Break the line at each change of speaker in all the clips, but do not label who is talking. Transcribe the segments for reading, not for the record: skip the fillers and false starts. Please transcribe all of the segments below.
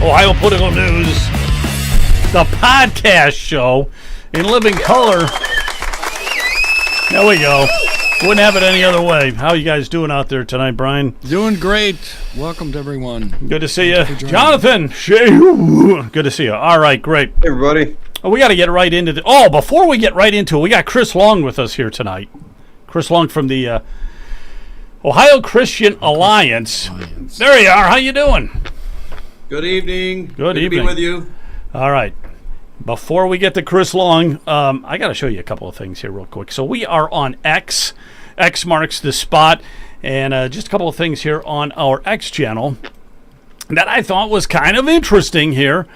Ohio Political News, the podcast show in living color. There we go. Wouldn't have it any other way. How are you guys doing out there tonight, Brian?
Doing great. Welcome to everyone.
Good to see you. Jonathan, good to see you. All right, great.
Hey, everybody.
Oh, we got to get right into the... before we get right into it, we got Chris Long with us here tonight. Chris Long from the Ohio Christian Alliance. There you are. How you doing?
Good evening.
Good evening.
To be with you.
All right. Before we get to Chris Long, I got to show you a couple of things here real quick. So we are on X. X marks the spot. And just a couple of things here on our X channel that I thought was kind of interesting here.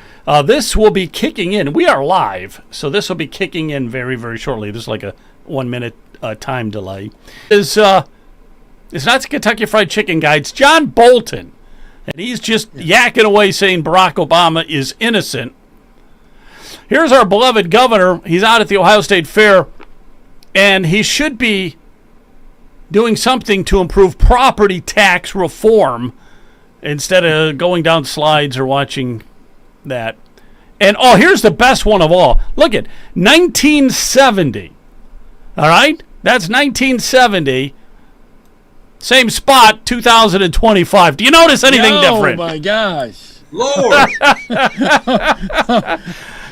This will be kicking in. We are live, so this will be kicking in very, very shortly. This is like a 1 minute time delay. It's not the Kentucky Fried Chicken guy. It's John Bolton. And he's just yakking away saying Barack Obama is innocent. Here's our beloved governor. He's out at the Ohio State Fair, and he should be doing something to improve property tax reform instead of going down slides or watching that. And, here's the best one of all. Look at 1970. All right? That's 1970. Same spot, 2025. Do you notice anything different?
Oh, my gosh.
Lord.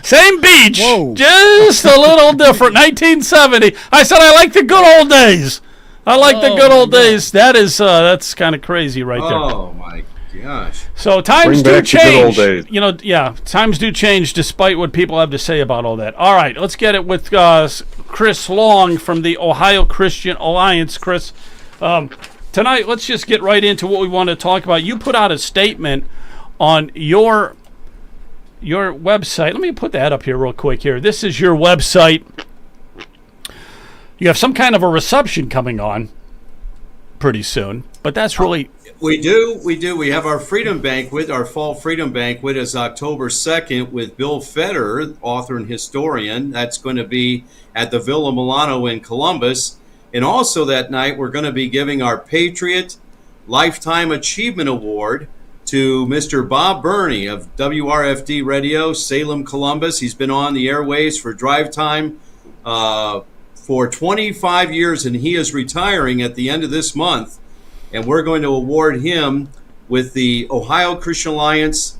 Same beach,
Whoa.
Just a little different. 1970. I said I like the good old days. I like the good old days. That's kind of crazy right there.
Oh, my gosh.
So times do
Bring back the good old
change.
days.
Times do change despite what people have to say about all that. All right, let's get it with Chris Long from the Ohio Christian Alliance. Chris, tonight, let's just get right into what we want to talk about. You put out a statement on your website. Let me put that up here real quick here. This is your website. You have some kind of a reception coming on pretty soon, but that's really...
We do. We have our Freedom Banquet. Our Fall Freedom Banquet is October 2nd with Bill Feder, author and historian. That's going to be at the Villa Milano in Columbus. And also that night, we're going to be giving our Patriot Lifetime Achievement Award to Mr. Bob Burney of WRFD Radio, Salem, Columbus. He's been on the airways for drive time for 25 years, and he is retiring at the end of this month. And we're going to award him with the Ohio Christian Alliance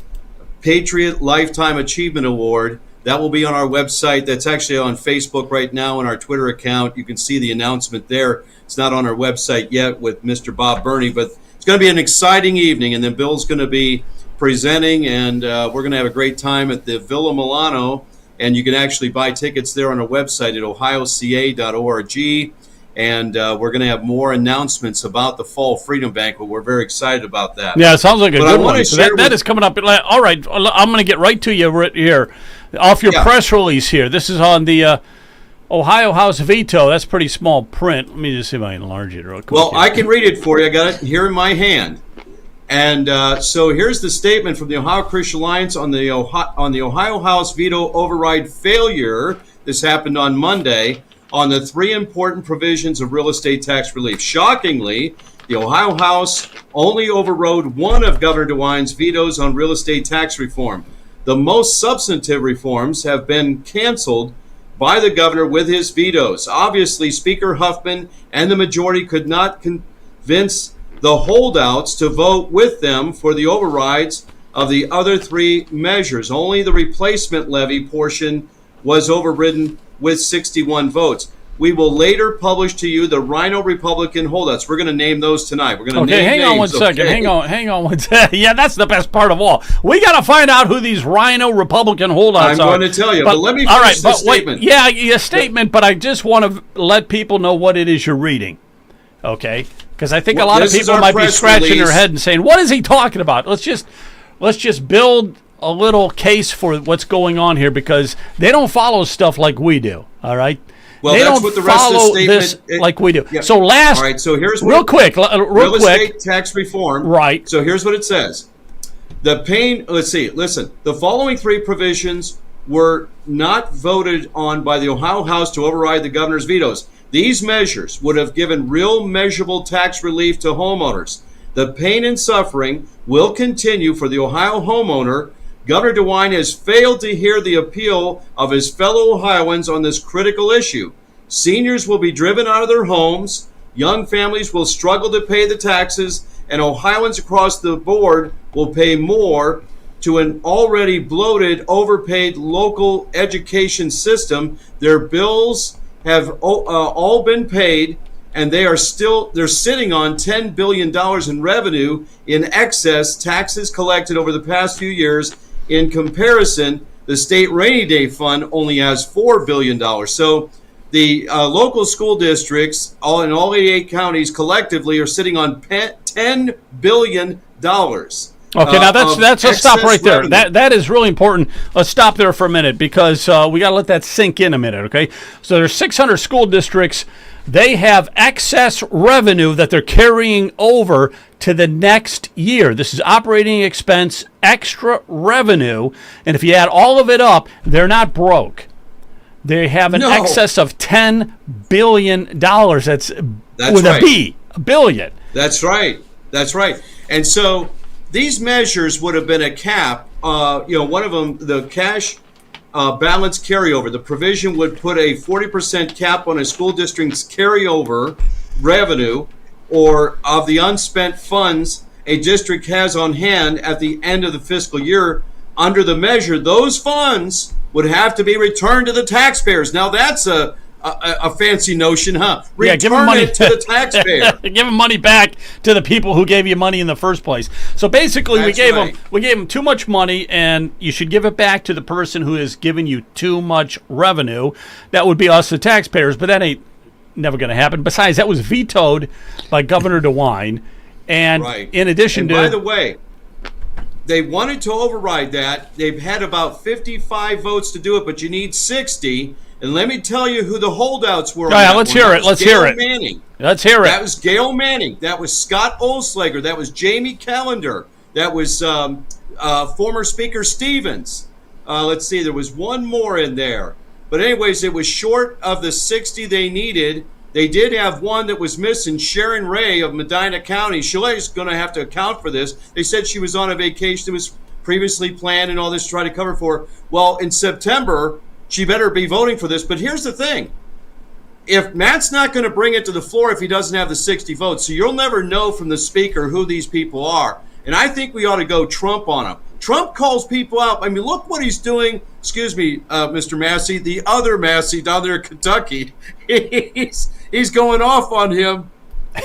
Patriot Lifetime Achievement Award. That will be on our website. That's actually on Facebook right now, on our Twitter account. You can see the announcement there. It's not on our website yet with Mr. Bob Burney, but it's going to be an exciting evening. And then Bill's going to be presenting, and we're going to have a great time at the Villa Milano. And you can actually buy tickets there on our website at ohioca.org. And we're going to have more announcements about the Fall Freedom Banquet. We're very excited about that.
Yeah, it sounds like a good one. So that is coming up. All right, I'm going to get right to you right here. Off your press release here. This is on the Ohio House veto. That's pretty small print. Let me just see if I can enlarge it real quick.
Well, I can read it for you. I got it here in my hand. And so here's the statement from the Ohio Christian Alliance on the Ohio House veto override failure. This happened on Monday on the three important provisions of real estate tax relief. Shockingly, the Ohio House only overrode one of Governor DeWine's vetoes on real estate tax reform. The most substantive reforms have been canceled by the governor with his vetoes. Obviously, Speaker Huffman and the majority could not convince the holdouts to vote with them for the overrides of the other three measures. Only the replacement levy portion was overridden with 61 votes. We will later publish to you the Rhino Republican holdouts. We're going to name those tonight. We're going to name
hang on
names,
one second.
okay?
Hang on one second. Yeah, that's the best part of all. We got to find out who these Rhino Republican holdouts are.
I'm going to tell you, but let me finish the statement.
A statement, but I just want to let people know what it is you're reading, okay? Because I think a lot of people might be scratching their head and saying, what is he talking about? Let's just build a little case for what's going on here, because they don't follow stuff like we do, all right?
Well,
they
that's
don't
what the rest of the
follow
statement
this like we do.
Yeah.
So all
right, so here's what real estate tax reform.
Right.
So here's what it says. Listen. The following three provisions were not voted on by the Ohio House to override the governor's vetoes. These measures would have given real measurable tax relief to homeowners. The pain and suffering will continue for the Ohio homeowner Governor DeWine has failed to hear the appeal of his fellow Ohioans on this critical issue. Seniors will be driven out of their homes, young families will struggle to pay the taxes, and Ohioans across the board will pay more to an already bloated, overpaid local education system. Their bills have all been paid, and they're sitting on $10 billion in revenue in excess taxes collected over the past few years. In comparison, the state rainy day fund only has $4 billion. So the local school districts in all 88 counties collectively are sitting on $10 billion.
Okay, now that's a stop right there. That is really important. Let's stop there for a minute because we got to let that sink in a minute, okay? So there's 600 school districts. They have excess revenue that they're carrying over to the next year. This is operating expense, extra revenue, and if you add all of it up, they're not broke. They have an excess of $10 billion. That's with right. A billion.
That's right. And so these measures would have been a cap. One of them, the cash balance carryover. The provision would put a 40% cap on a school district's carryover revenue or of the unspent funds a district has on hand at the end of the fiscal year. Under the measure, those funds would have to be returned to the taxpayers. Now that's a fancy notion, huh?
Give them money
it to the taxpayer.
Give them money back to the people who gave you money in the first place. So basically, we gave them too much money, and you should give it back to the person who has given you too much revenue. That would be us, the taxpayers. But that ain't never going to happen. Besides, that was vetoed by Governor DeWine. And in addition to,
by the way, they wanted to override that. They've had about 55 votes to do it, but you need 60. And let me tell you who the holdouts were.
Let's hear it. Let's hear it. Let's hear it.
That was Gail Manning. That was Scott Olslager. That was Jamie Callender. That was former Speaker Stevens. Let's see. There was one more in there. But anyways, it was short of the 60 they needed. They did have one that was missing, Sharon Ray of Medina County. She's going to have to account for this. They said she was on a vacation that was previously planned and all this to try to cover for her. Well, in September, she better be voting for this. But here's the thing. If Matt's not going to bring it to the floor if he doesn't have the 60 votes, so you'll never know from the speaker who these people are. And I think we ought to go Trump on him. Trump calls people out. I mean, look what he's doing. Excuse me, Mr. Massey, the other Massey down there in Kentucky. He's going off on him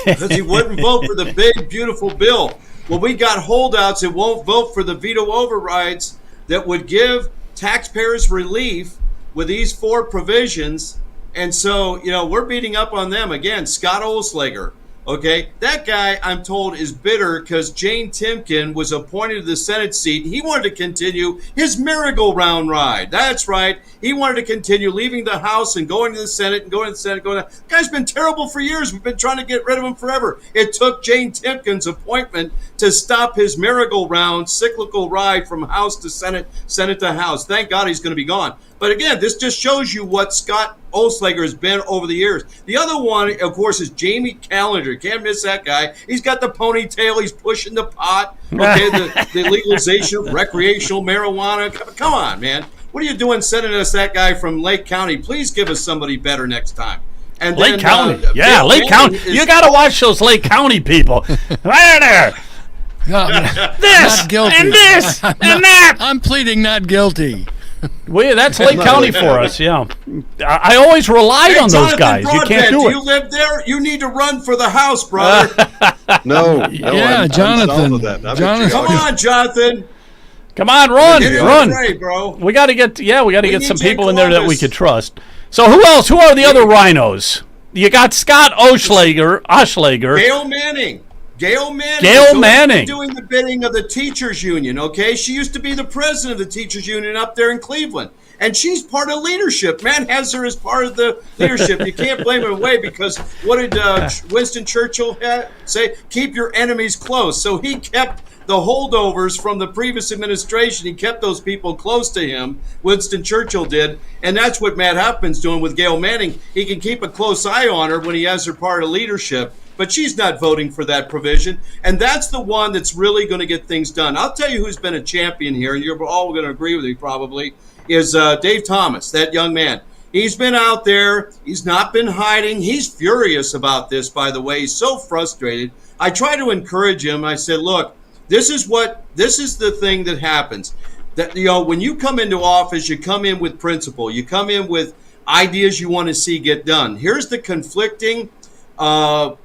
because he wouldn't vote for the big, beautiful bill. Well, we got holdouts that won't vote for the veto overrides that would give taxpayers relief with these 4 provisions. And so, we're beating up on them. Again, Scott Olslager. Okay, that guy, I'm told, is bitter because Jane Timken was appointed to the Senate seat. He wanted to continue his merry-go-round ride. That's right. He wanted to continue leaving the House and going to the Senate and going to the Senate. The guy's been terrible for years. We've been trying to get rid of him forever. It took Jane Timken's appointment to stop his merry-go-round cyclical ride from House to Senate, Senate to House. Thank God he's going to be gone. But again, this just shows you what Scott Olslager has been over the years. The other one, of course, is Jamie Callender. Can't miss that guy. He's got the ponytail. He's pushing the pot. Okay, the legalization of recreational marijuana. Come on, man. What are you doing sending us that guy from Lake County? Please give us somebody better next time. And
Lake County. Lake County. You got to watch those Lake County people. Right there. This
not guilty.
And this and that.
I'm pleading not guilty.
That's Lake County for us, yeah. I always relied on those guys. You can't do it.
You live there? You need to run for the House, brother.
No, Jonathan.
Come on, Jonathan.
Come on, run.
Ready, bro.
We got to get some people in there that we could trust. So who else? Who are the other rhinos? You got Scott Olslager.
Gail Manning doing the bidding of the teachers union, okay? She used to be the president of the teachers union up there in Cleveland. And she's part of leadership. Man has her as part of the leadership. You can't blame her away because what did Winston Churchill say? Keep your enemies close. So he kept the holdovers from the previous administration. He kept those people close to him. Winston Churchill did. And that's what Matt Huffman's doing with Gail Manning. He can keep a close eye on her when he has her part of leadership. but she's not voting for that provision. And that's the one that's really going to get things done. I'll tell you who's been a champion here, and you're all going to agree with me probably, is Dave Thomas, that young man. He's been out there. He's not been hiding. He's furious about this, by the way. He's so frustrated. I try to encourage him. I said, look, this is the thing that happens. That, when you come into office, you come in with principle. You come in with ideas you want to see get done. Here's the conflicting, thing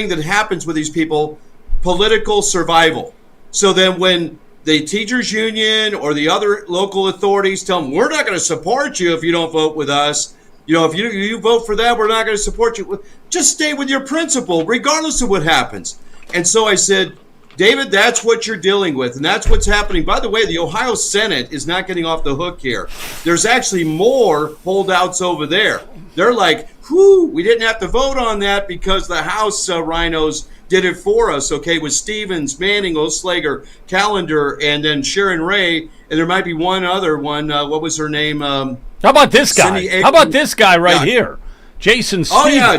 that happens with these people: political survival. So then, when the teachers union or the other local authorities tell them, we're not going to support you if you don't vote with us. If you vote for that, we're not going to support you. Just stay with your principle, regardless of what happens. And so I said, David, that's what you're dealing with, and that's what's happening. By the way, the Ohio Senate is not getting off the hook here. There's actually more holdouts over there. They're like, we didn't have to vote on that because the House rhinos did it for us, okay, with Stevens, Manning, Oslager, Callender, and then Sharon Ray, and there might be one other one. What was her name?
How about this guy? How about this guy right here? Jason Stevens.
Oh, yeah,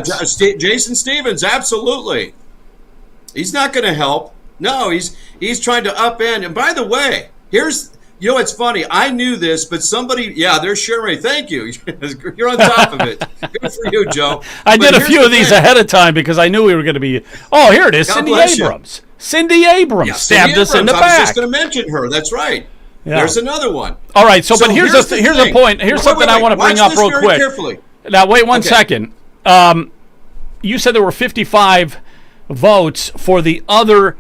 Jason Stevens, absolutely. He's not going to help. No, he's trying to upend. And by the way, it's funny. I knew this, but there's Sharon Ray. Thank you. You're on top of it. Good for you, Joe.
I did a few of these ahead of time because I knew we were going to be. Oh, here it is. Cindy Abrams. Cindy Abrams stabbed us in the back.
I was just going to mention her. That's right. Yeah. There's another one.
All right. But here's a point. Here's something I want to bring up real quick.
Carefully.
Now, wait one second. You said there were 55 votes for the other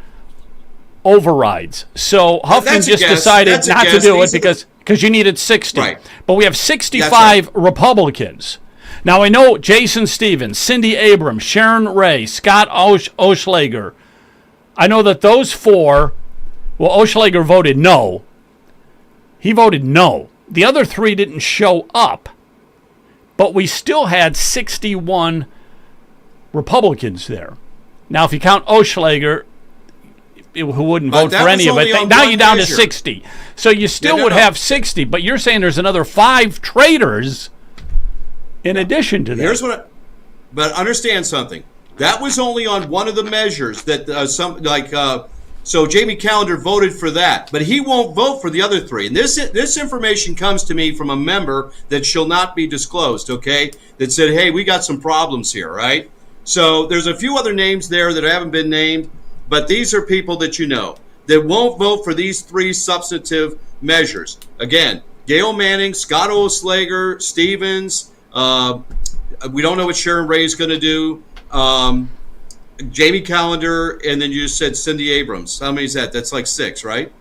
overrides. So Huffman just decided not to do it because you needed 60.
Right.
But we have 65 Republicans. Now, I know Jason Stevens, Cindy Abrams, Sharon Ray, Scott Oschlager. I know that those four, Oschlager voted no. He voted no. The other three didn't show up. But we still had 61 Republicans there. Now, if you count Oschlager, who wouldn't vote for any of it, now you're down to 60. So you still would have 60, but you're saying there's another 5 traitors in addition to that.
But understand something. That was only on one of the measures that so Jamie Callender voted for that, but he won't vote for the other 3. And this information comes to me from a member that shall not be disclosed, okay, that said, hey, we got some problems here, right? So there's a few other names there that haven't been named, but these are people that you know that won't vote for these 3 substantive measures. Again, Gail Manning, Scott Oslager, Stevens. We don't know what Sharon Ray is going to do. Jamie Callender, and then you just said Cindy Abrams. How many is that? That's like 6, right?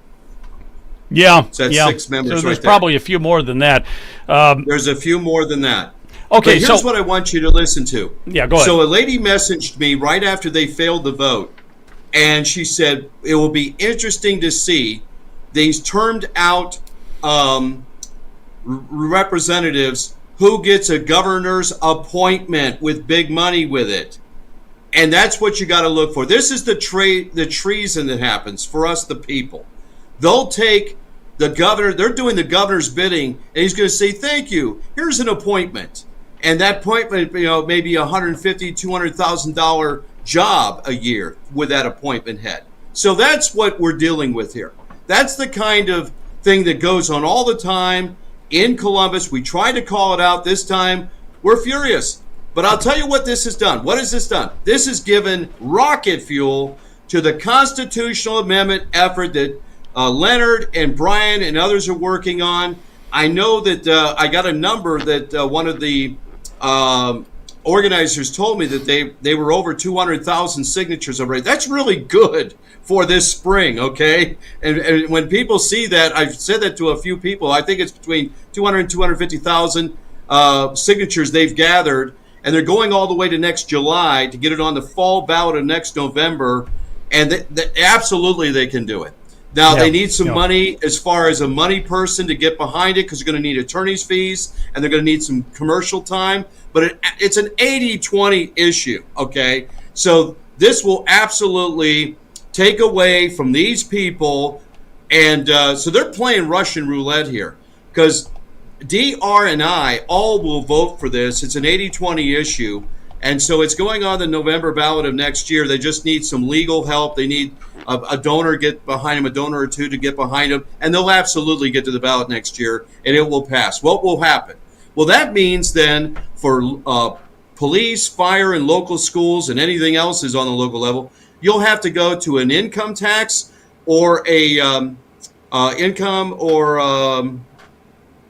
Yeah.
So that's 6 members.
So there's probably a few more than that.
There's a few more than that.
Okay,
but here's what I want you to listen to.
Yeah, go ahead.
So a lady messaged me right after they failed the vote, and she said it will be interesting to see these termed out representatives who gets a governor's appointment with big money with it. And that's what you got to look for. This is the treason that happens for us, the people. They'll take the governor, they're doing the governor's bidding, and he's going to say, thank you, here's an appointment. And that appointment, maybe $150,000, $200,000 job a year with that appointment head. So that's what we're dealing with here. That's the kind of thing that goes on all the time in Columbus. We tried to call it out this time. We're furious. But I'll tell you what this has done. What has this done? This has given rocket fuel to the constitutional amendment effort that Leonard and Brian and others are working on. I know that I got a number that one of the organizers told me that they were over 200,000 signatures already. That's really good for this spring, okay? And when people see that, I've said that to a few people, I think it's between 200 and 250,000 signatures they've gathered, and they're going all the way to next July to get it on the fall ballot of next November, and absolutely they can do it. Now, they need some money as far as a money person to get behind it, because they're going to need attorney's fees and they're going to need some commercial time. But it's an 80-20 issue, okay? So this will absolutely take away from these people. And so they're playing Russian roulette here, because DR and I all will vote for this. It's an 80-20 issue. And so it's going on the November ballot of next year. They just need some legal help. They need a donor get behind them, a donor or two to get behind them, and they'll absolutely get to the ballot next year, and it will pass. What will happen? Well, that means then for police, fire, and local schools and anything else is on the local level, you'll have to go to an income tax or a income or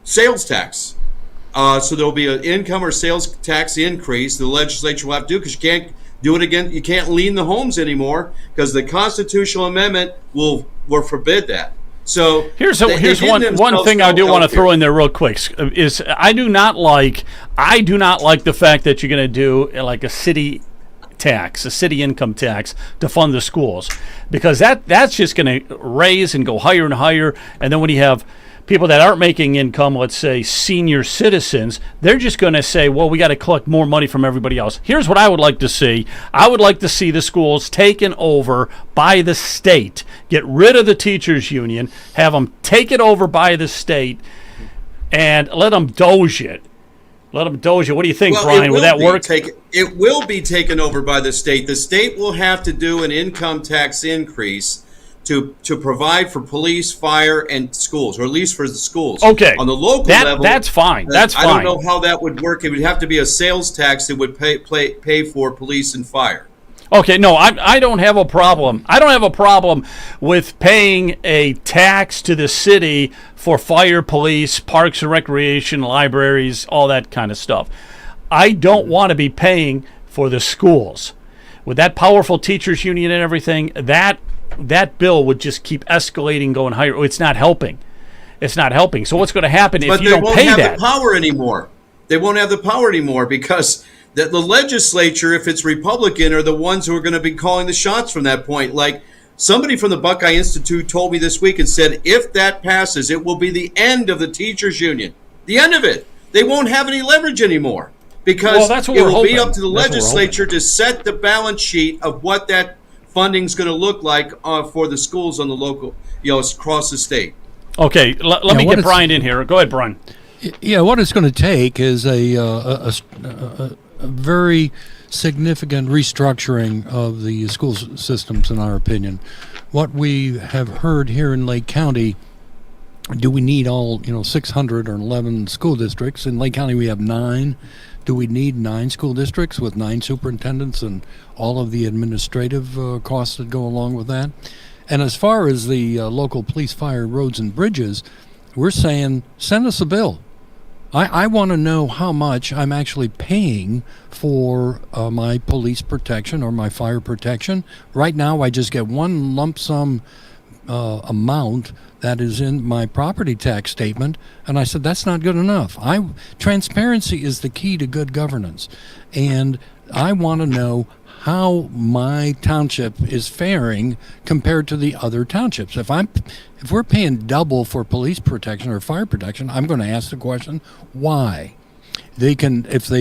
sales tax. So there'll be an income or sales tax increase the legislature will have to do because you can't do it again. You can't lien the homes anymore because the constitutional amendment will forbid that. So
here's one thing I do want to throw in there real quick is I do not like the fact that you're going to do like a city tax, a city income tax to fund the schools, because that's just going to raise and go higher and higher, and then when you have people that aren't making income, let's say senior citizens, they're just going to say, well, we got to collect more money from everybody else. Here's what I would like to see. I would like to see the schools taken over by the state. Get rid of the teachers union, have them take it over by the state, and let them doge it. Let them doge it. What do you think, Brian? Would that work?
It will be taken over by the state. The state will have to do an income tax increase to provide for police, fire, and schools, or at least for the schools.
Okay.
On the local level,
that's fine. That's fine.
I don't know how that would work. It would have to be a sales tax that would pay for police and fire.
Okay, no, I don't have a problem. I don't have a problem with paying a tax to the city for fire, police, parks and recreation, libraries, all that kind of stuff. I don't want to be paying for the schools. With that powerful teachers union and everything, that bill would just keep escalating, going higher. It's not helping. It's not helping. So what's going to happen if you don't pay that? But they won't have the power anymore. They won't have the power anymore because the legislature, if it's Republican, are the ones who are going to be calling the shots from that point. Like somebody from the Buckeye Institute told me this week and said, if that passes, it will be the end of the teachers union. The end of it. They won't have any leverage anymore because it will be up to the legislature to set the balance sheet of what that funding is going to look like for the schools on the local, across the state. Okay, let me get Brian in here. Go ahead, Brian.
Yeah, what it's going to take is a very significant restructuring of the school systems, in our opinion. What we have heard here in Lake County, do we need all 611 school districts? In Lake County, we have 9. Do we need 9 school districts with 9 superintendents and all of the administrative costs that go along with that? And as far as the local police, fire, roads, and bridges, we're saying send us a bill. I want to know how much I'm actually paying for my police protection or my fire protection. Right now, I just get one lump sum amount that is in my property tax statement, and I said that's not good enough. Transparency is the key to good governance, and I want to know how my township is faring compared to the other townships. If we're paying double for police protection or fire protection, I'm going to ask the question, why? They can, if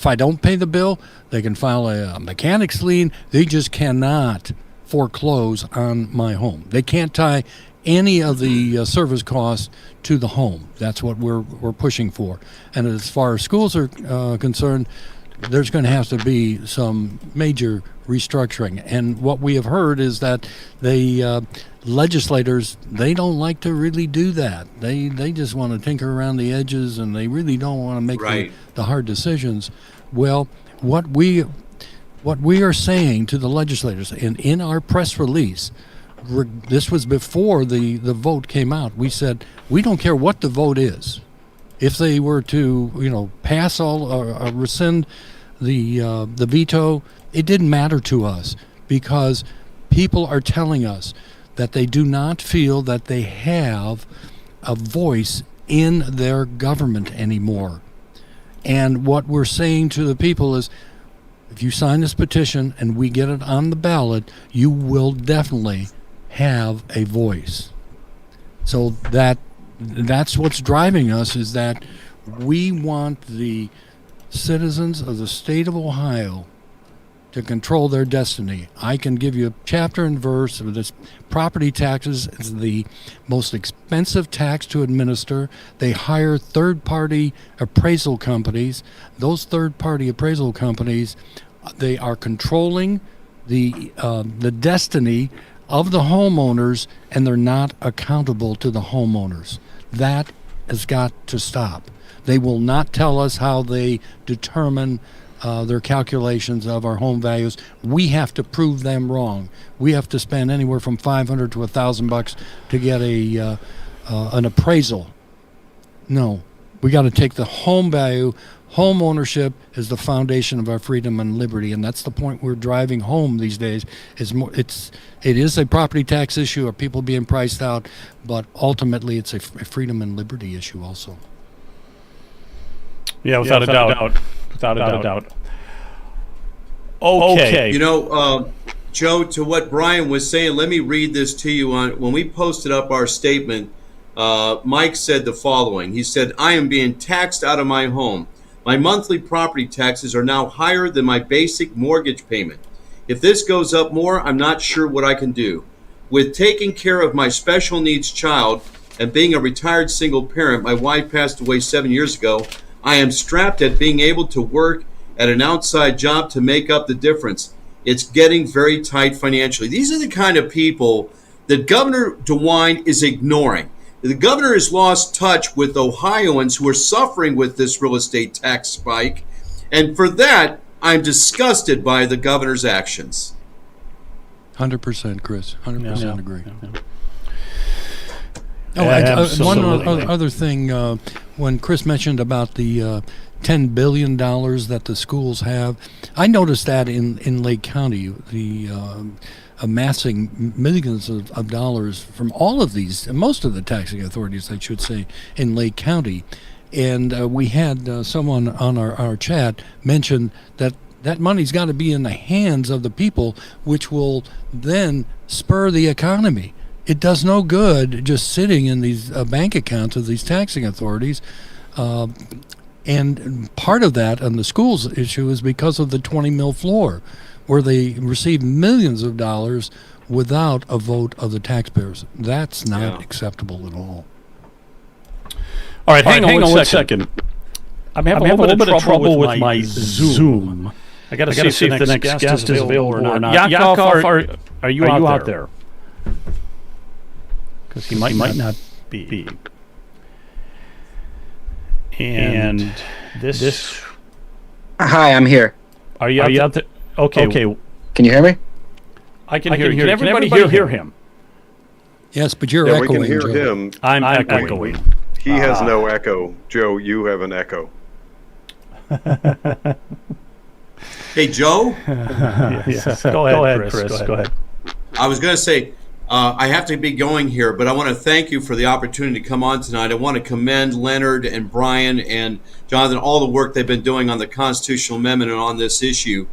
I don't pay the bill, they can file a mechanic's lien. They just cannot foreclose on my home. They can't tie any of the service costs to the home. That's what we're pushing for. And as far as schools are concerned, there's going to have to be some major restructuring. And what we have heard is that the legislators, they don't like to really do that. They just want to tinker around the edges, and they really don't want to make the hard decisions. Well, what we are saying to the legislators, and in our press release, this was before the vote came out, we said, we don't care what the vote is. If they were to, pass all or rescind the veto, it didn't matter to us because people are telling us that they do not feel that they have a voice in their government anymore. And what we're saying to the people is, if you sign this petition and we get it on the ballot, you will definitely have a voice. So that's what's driving us, is that we want the citizens of the state of Ohio to control their destiny. I can give you a chapter and verse of this. Property taxes is the most expensive tax to administer. They hire third-party appraisal companies. Those third-party appraisal companies, they are controlling the destiny of the homeowners, and they're not accountable to the homeowners. That has got to stop. They will not tell us how they determine their calculations of our home values. We have to prove them wrong. We have to spend anywhere from $500 to $1,000 to get an appraisal. No, we got to take the home value. Home ownership is the foundation of our freedom and liberty, and that's the point we're driving home these days. It is a property tax issue of people being priced out, but ultimately it's a freedom and liberty issue also.
Yeah, without a doubt. Without a doubt. Okay.
You know, Joe, to what Brian was saying, let me read this to you. When we posted up our statement, Mike said the following. He said, "I am being taxed out of my home. My monthly property taxes are now higher than my basic mortgage payment. If this goes up more, I'm not sure what I can do. With taking care of my special needs child and being a retired single parent, my wife passed away 7 years ago. I am strapped at being able to work at an outside job to make up the difference. It's getting very tight financially." These are the kind of people that Governor DeWine is ignoring. The governor has lost touch with Ohioans who are suffering with this real estate tax spike. And for that, I'm disgusted by the governor's actions.
100%, Chris. 100% agree.
Yeah.
One other thing, when Chris mentioned about the $10 billion that the schools have, I noticed that in Lake County, the amassing millions of dollars from all of these, most of the taxing authorities, I should say, in Lake County. And we had someone on our chat mention that money's got to be in the hands of the people, which will then spur the economy. It does no good just sitting in these bank accounts of these taxing authorities. And part of that on the schools issue is because of the 20 mil floor, where they receive millions of dollars without a vote of the taxpayers. That's not acceptable at all.
All right, hang on one second. I'm having a little bit of trouble with my Zoom. I got to see if the next guest is available or not. Yakov, are you out there? Because he might not be. And this.
Hi, I'm here.
Are you out there? Okay.
Can you hear me?
I can hear you. Can everybody hear him?
Yes, but you're
Yeah,
echoing.
we can hear
Joe.
him.
I'm echoing.
He has no echo. Joe, you have an echo.
Hey, Joe?
Yes. Go ahead, Chris. Go ahead.
I was going to say, I have to be going here, but I want to thank you for the opportunity to come on tonight. I want to commend Leonard and Brian and Jonathan, all the work they've been doing on the constitutional amendment and on this issue.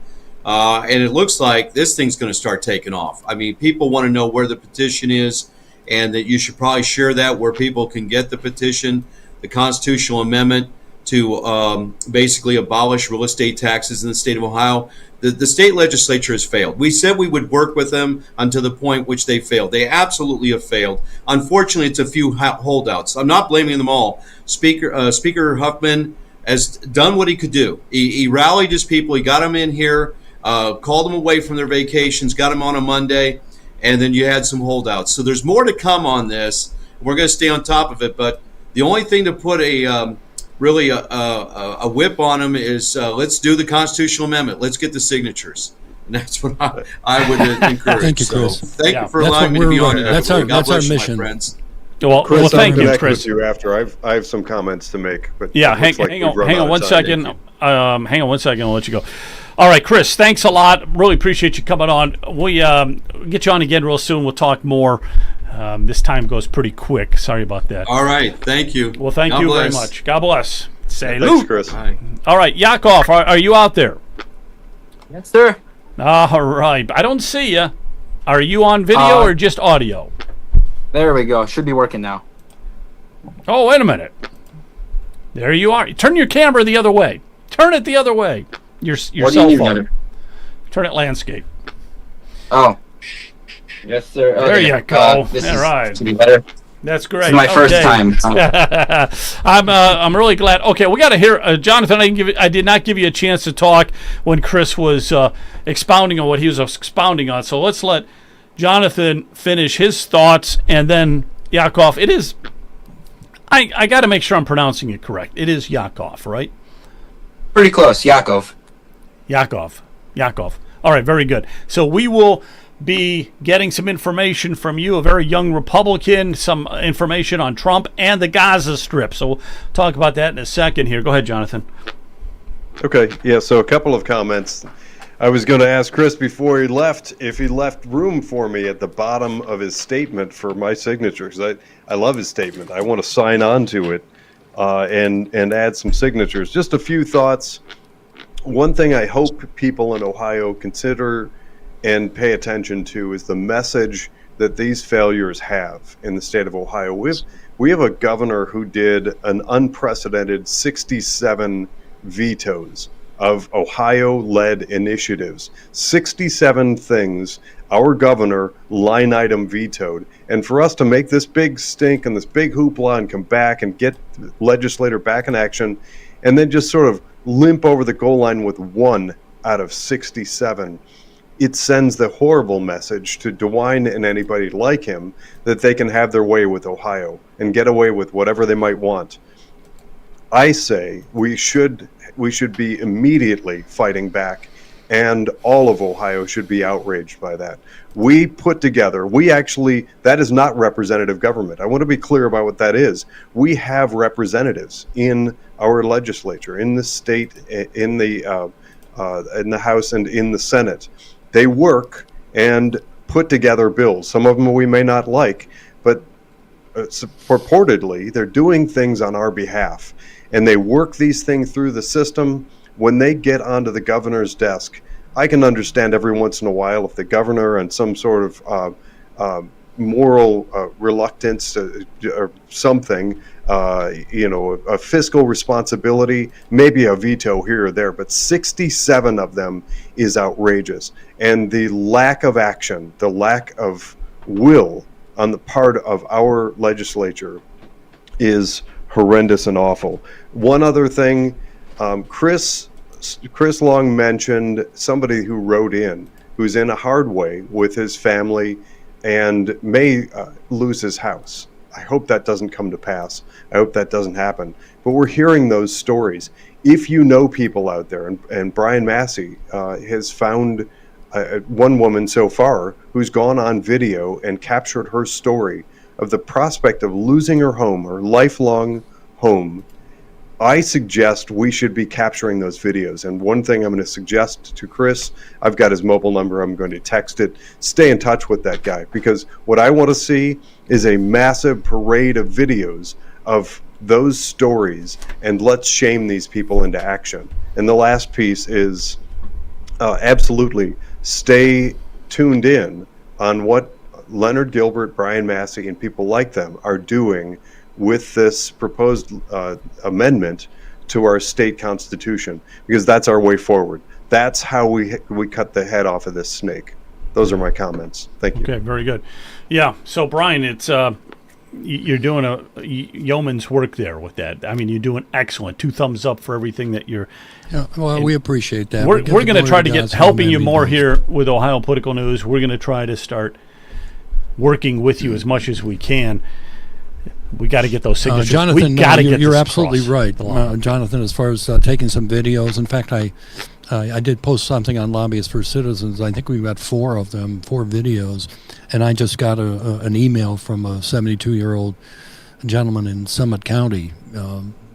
And it looks like this thing's going to start taking off. I mean, people want to know where the petition is, and that you should probably share that where people can get the petition, the constitutional amendment to basically abolish real estate taxes in the state of Ohio. The state legislature has failed. We said we would work with them until the point which they failed. They absolutely have failed. Unfortunately, it's a few holdouts. I'm not blaming them all. Speaker Huffman has done what he could do. He rallied his people. He got them in here, called them away from their vacations, got them on a Monday, and then you had some holdouts. So there's more to come on this. We're going to stay on top of it. But the only thing to put a whip on them is let's do the constitutional amendment. Let's get the signatures. And that's what I would encourage.
Thank you, Chris.
So thank you for allowing me to be on it.
That's our mission.
My friends.
Well,
Chris,
thank
I'll
you,
connect
Chris.
with you after. I have some comments to make. But
Yeah,
it looks like
hang
we've run out
on
of
one
time.
second. Hang on one second. I'll let you go. All right, Chris, thanks a lot. Really appreciate you coming on. We get you on again real soon. We'll talk more. This time goes pretty quick. Sorry about that.
All right. Thank you.
Well, thank you very much. God bless.
Thanks,
Salute.
Chris.
Bye.
All right, Yakov, are you out there?
Yes, sir.
All right. I don't see you. Are you on video or just audio?
There we go. Should be working now.
Oh, wait a minute. There you are. Turn your camera the other way. Turn it the other way. Your
What do you
cell
need,
phone.
brother?
Turn it landscape.
Oh. Yes, sir.
There
Okay.
you go.
This
All
is
right.
to be better.
That's great.
This is my first
Okay.
time.
I'm really glad. Okay, we got to hear Jonathan. I did not give you a chance to talk when Chris was expounding on what he was expounding on. So let's let Jonathan finish his thoughts, and then Yakov. It is. I got to make sure I'm pronouncing it correct. It is Yakov, right?
Pretty close, Yakov.
Yakov. All right, very good. So we will be getting some information from you, a very young Republican, some information on Trump and the Gaza Strip. So we'll talk about that in a second here. Go ahead, Jonathan.
Okay, yeah, so a couple of comments. I was going to ask Chris before he left if he left room for me at the bottom of his statement for my signature, because I love his statement. I want to sign on to it and add some signatures. Just a few thoughts. One thing I hope people in Ohio consider and pay attention to is the message that these failures have in the state of Ohio. We have a governor who did an unprecedented 67 vetoes of Ohio-led initiatives. 67 things our governor line item vetoed. And for us to make this big stink and this big hoopla and come back and get the legislator back in action and then just sort of limp over the goal line with 1 out of 67, it sends the horrible message to DeWine and anybody like him that they can have their way with Ohio and get away with whatever they might want. I say we should be immediately fighting back, and all of Ohio should be outraged by that. That is not representative government. I want to be clear about what that is. We have representatives in our legislature, in the state, in the House, and in the Senate. They work and put together bills. Some of them we may not like, but purportedly they're doing things on our behalf. And they work these things through the system. When they get onto the governor's desk, I can understand every once in a while if the governor and some sort of moral reluctance or something, a fiscal responsibility, maybe a veto here or there, but 67 of them is outrageous. And the lack of action, the lack of will on the part of our legislature is horrendous and awful. One other thing, Chris Long mentioned somebody who wrote in, who's in a hard way with his family and may lose his house. I hope that doesn't come to pass. I hope that doesn't happen. But we're hearing those stories. If you know people out there, and Brian Massey has found one woman so far who's gone on video and captured her story of the prospect of losing her home, her lifelong home. I suggest we should be capturing those videos. And one thing I'm going to suggest to Chris, I've got his mobile number, I'm going to text it, stay in touch with that guy, because what I want to see is a massive parade of videos of those stories, and let's shame these people into action. And the last piece is absolutely stay tuned in on what Leonard Gilbert, Brian Massey, and people like them are doing with this proposed amendment to our state constitution, because that's our way forward. That's how we cut the head off of this snake. Those are my comments. Thank you.
Okay, very good. Yeah, so Brian, it's you're doing a yeoman's work there with that. I mean, you're doing excellent. 2 thumbs up for everything that you're.
Yeah, well, we appreciate that.
We're going to try to get helping you more
does.
here with Ohio Political News. We're going to try to start working with you as much as we can. We got to get those signatures.
Jonathan, you're absolutely right.
Right,
Jonathan, as far as taking some videos. In fact, I did post something on Lobbyists for Citizens. I think we got 4 of them, 4 videos. And I just got an email from a 72-year-old gentleman in Summit County,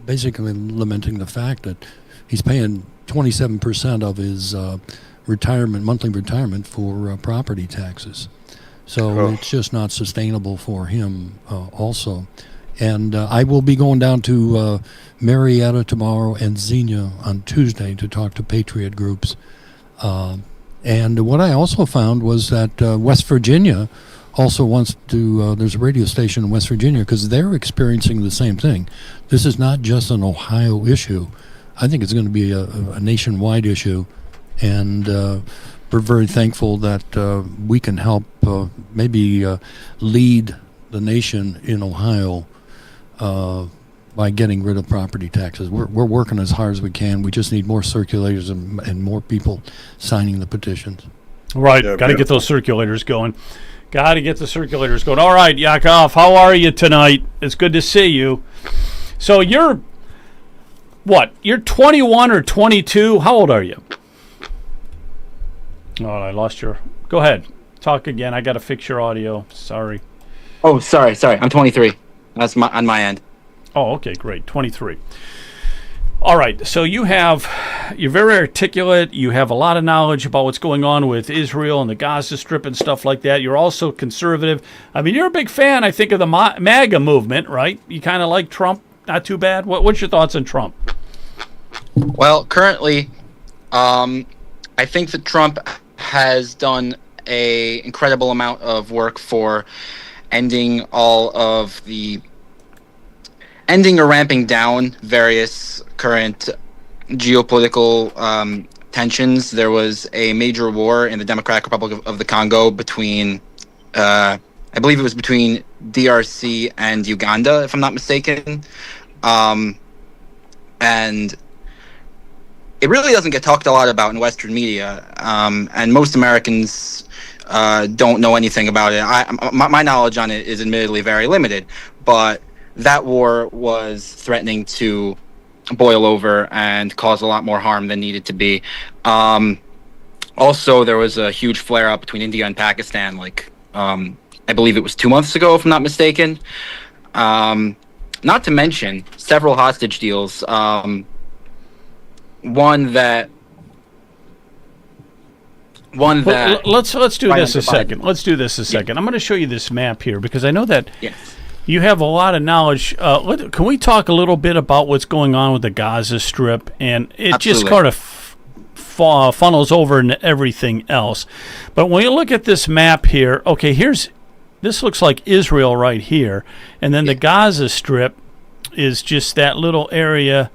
basically lamenting the fact that he's paying 27% of his monthly retirement for property taxes. So it's just not sustainable for him also. And I will be going down to Marietta tomorrow and Xenia on Tuesday to talk to patriot groups. And what I also found was that West Virginia also wants to, there's a radio station in West Virginia, because they're experiencing the same thing. This is not just an Ohio issue. I think it's going to be a nationwide issue. And we're very thankful that we can help maybe lead the nation in Ohio by getting rid of property taxes. We're working as hard as we can. We just need more circulators and more people signing the petitions.
Right.
Yeah,
Got to get those circulators going. Got to get the circulators going. All right, Yakov, how are you tonight? It's good to see you. So you're, what? You're 21 or 22? How old are you? Oh, I lost your... Go ahead. Talk again. I got to fix your audio. Sorry.
Oh, sorry. I'm 23. That's on my end.
Oh, okay, great. 23. All right, so you're very articulate. You have a lot of knowledge about what's going on with Israel and the Gaza Strip and stuff like that. You're also conservative. I mean, you're a big fan, I think, of the MAGA movement, right? You kind of like Trump. Not too bad. What's your thoughts on Trump?
Well, currently, I think that Trump has done a incredible amount of work for ending or ramping down various current geopolitical tensions. There was a major war in the Democratic Republic of the Congo between, I believe it was between DRC and Uganda, if I'm not mistaken. And it really doesn't get talked a lot about in Western media, and most Americans don't know anything about it. My knowledge on it is admittedly very limited, but that war was threatening to boil over and cause a lot more harm than needed to be. Also, there was a huge flare-up between India and Pakistan, I believe it was 2 months ago, if I'm not mistaken. Not to mention several hostage deals. One that.
Let's do this a second. Let's do this a second. I'm going to show you this map here because I know that you have a lot of knowledge. Can we talk a little bit about what's going on with the Gaza Strip? And it
Absolutely.
just kind of funnels over into everything else. But when you look at this map here, okay, this looks like Israel right here, and then the Gaza Strip is just that little area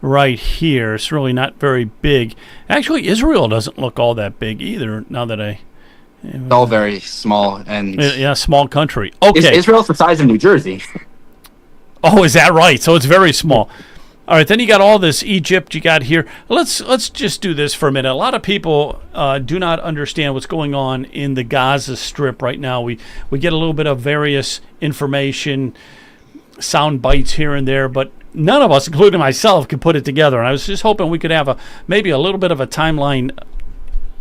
right here. It's really not very big. Actually, Israel doesn't look all that big either. Now that
It's all very small and
small country. Okay,
Israel's the size of New Jersey.
Oh, is that right? So it's very small. All right, then you got all this Egypt you got here. Let's just do this for a minute. A lot of people do not understand what's going on in the Gaza Strip right now. We get a little bit of various information, sound bites here and there, but none of us, including myself, can put it together. And I was just hoping we could have maybe a little bit of a timeline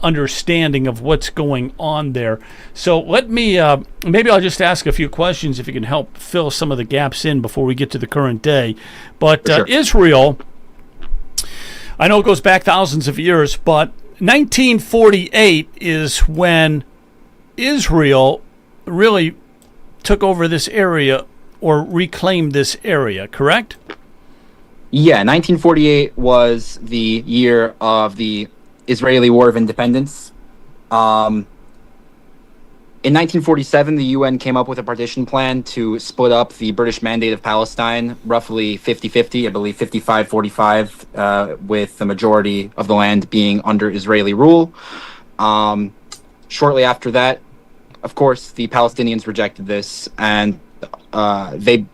understanding of what's going on there. So let me, maybe I'll just ask a few questions if you can help fill some of the gaps in before we get to the current day. But
Sure.
Israel, I know it goes back thousands of years, but 1948 is when Israel really took over this area or reclaimed this area, correct?
Yeah, 1948 was the year of the Israeli War of Independence. In 1947, the UN came up with a partition plan to split up the British Mandate of Palestine, roughly 50-50, I believe 55-45, with the majority of the land being under Israeli rule. Shortly after that, of course, the Palestinians rejected this, and they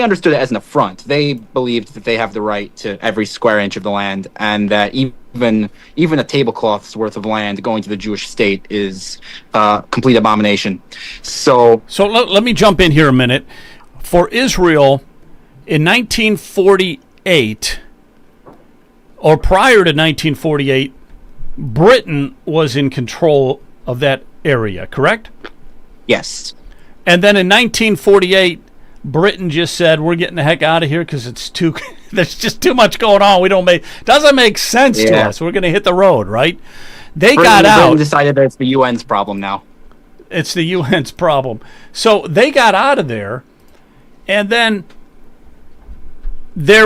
understood it as an affront. They believed that they have the right to every square inch of the land, and that even a tablecloth's worth of land going to the Jewish state is a complete abomination. So
let me jump in here a minute. For Israel, in 1948, or prior to 1948, Britain was in control of that area, correct?
yes.
And then in 1948, Britain just said, we're getting the heck out of here because there's just too much going on. Doesn't make sense to us. We're going to hit the road, right? They got out.
Britain decided that it's the UN's problem now.
It's the UN's problem. So they got out of there, and then they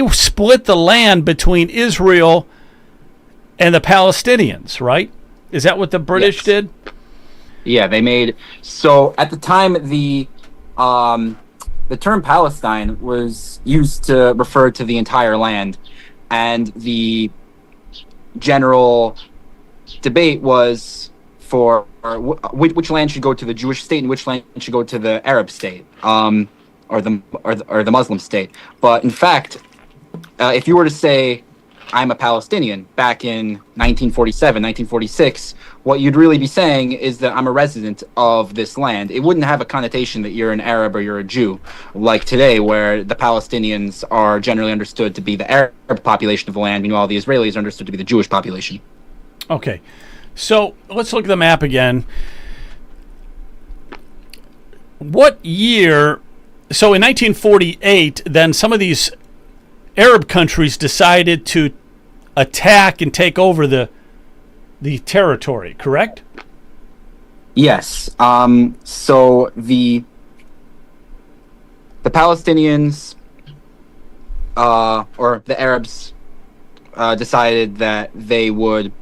split the land between Israel and the Palestinians, right? Is that what the British did?
Yeah, they made. So at the time, the term Palestine was used to refer to the entire land, and the general debate was for which land should go to the Jewish state and which land should go to the Arab state, or the Muslim state. But in fact, if you were to say, I'm a Palestinian back in 1947, 1946, what you'd really be saying is that I'm a resident of this land. It wouldn't have a connotation that you're an Arab or you're a Jew, like today, where the Palestinians are generally understood to be the Arab population of the land, meanwhile the Israelis are understood to be the Jewish population.
Okay, so let's look at the map again. What year? So in 1948, then some of these Arab countries decided to attack and take over the territory, correct?
Yes. So the Palestinians or the Arabs decided that they would.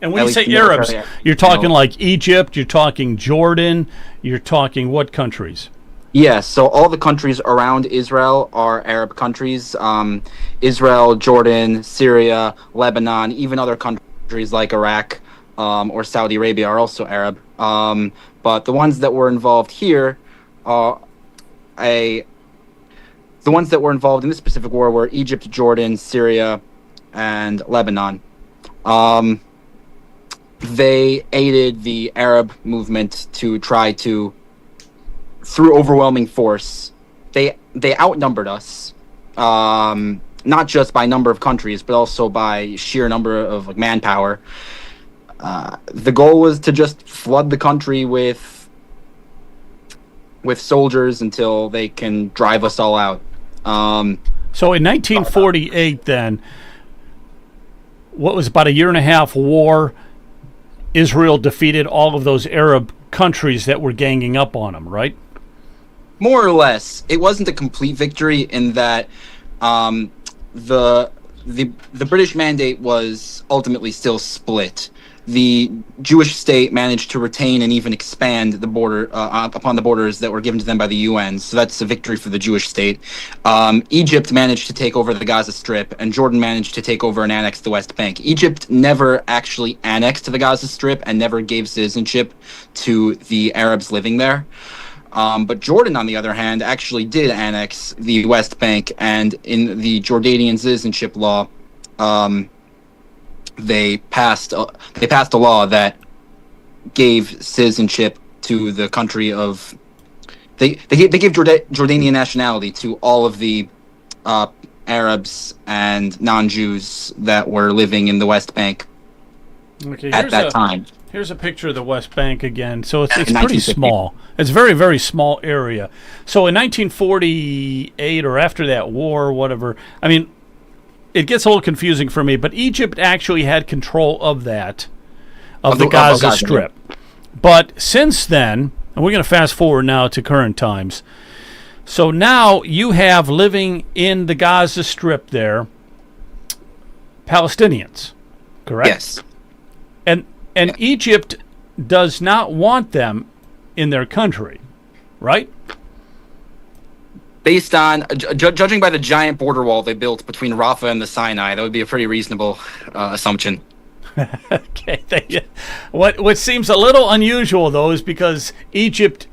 And when you say Arabs, you're talking like Egypt, you're talking Jordan, you're talking what countries?
Yes, so all the countries around Israel are Arab countries. Israel, Jordan, Syria, Lebanon, even other countries like Iraq or Saudi Arabia are also Arab. But the ones that were involved here, the ones that were involved in this specific war were Egypt, Jordan, Syria, and Lebanon. They aided the Arab movement to try to, through overwhelming force, they outnumbered us, not just by number of countries, but also by sheer number of manpower. The goal was to just flood the country with soldiers until they can drive us all out.
So in 1948, then, what was about a year and a half war, Israel defeated all of those Arab countries that were ganging up on them, right?
More or less. It wasn't a complete victory in that the British mandate was ultimately still split. The Jewish state managed to retain and even expand the border upon the borders that were given to them by the UN. So that's a victory for the Jewish state. Egypt managed to take over the Gaza Strip, and Jordan managed to take over and annex the West Bank. Egypt never actually annexed the Gaza Strip and never gave citizenship to the Arabs living there. But Jordan, on the other hand, actually did annex the West Bank, and in the Jordanian citizenship law, they passed a law that gave citizenship to the country of. They gave Jordanian nationality to all of the Arabs and non-Jews that were living in the West Bank at that time.
Here's a picture of the West Bank again. So it's pretty small. It's a very, very small area. So in 1948 or after that war, whatever, I mean, it gets a little confusing for me, but Egypt actually had control of that, of the Gaza Strip. Yeah. But since then, and we're going to fast forward now to current times, so now you have living in the Gaza Strip there Palestinians, correct?
Yes.
And Egypt does not want them in their country, right?
Based on, judging by the giant border wall they built between Rafah and the Sinai, that would be a pretty reasonable assumption.
Okay. What seems a little unusual, though, is because Egypt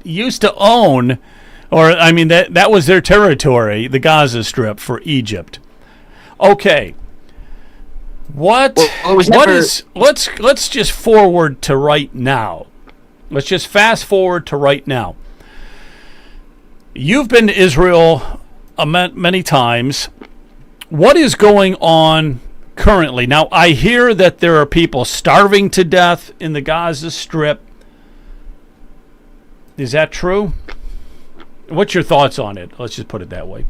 used to own, or I mean, that was their territory, the Gaza Strip for Egypt. Okay. Let's just forward to right now. Let's just fast forward to right now. You've been to Israel many times. What is going on currently? Now, I hear that there are people starving to death in the Gaza Strip. Is that true? What's your thoughts on it? Let's just put it that way.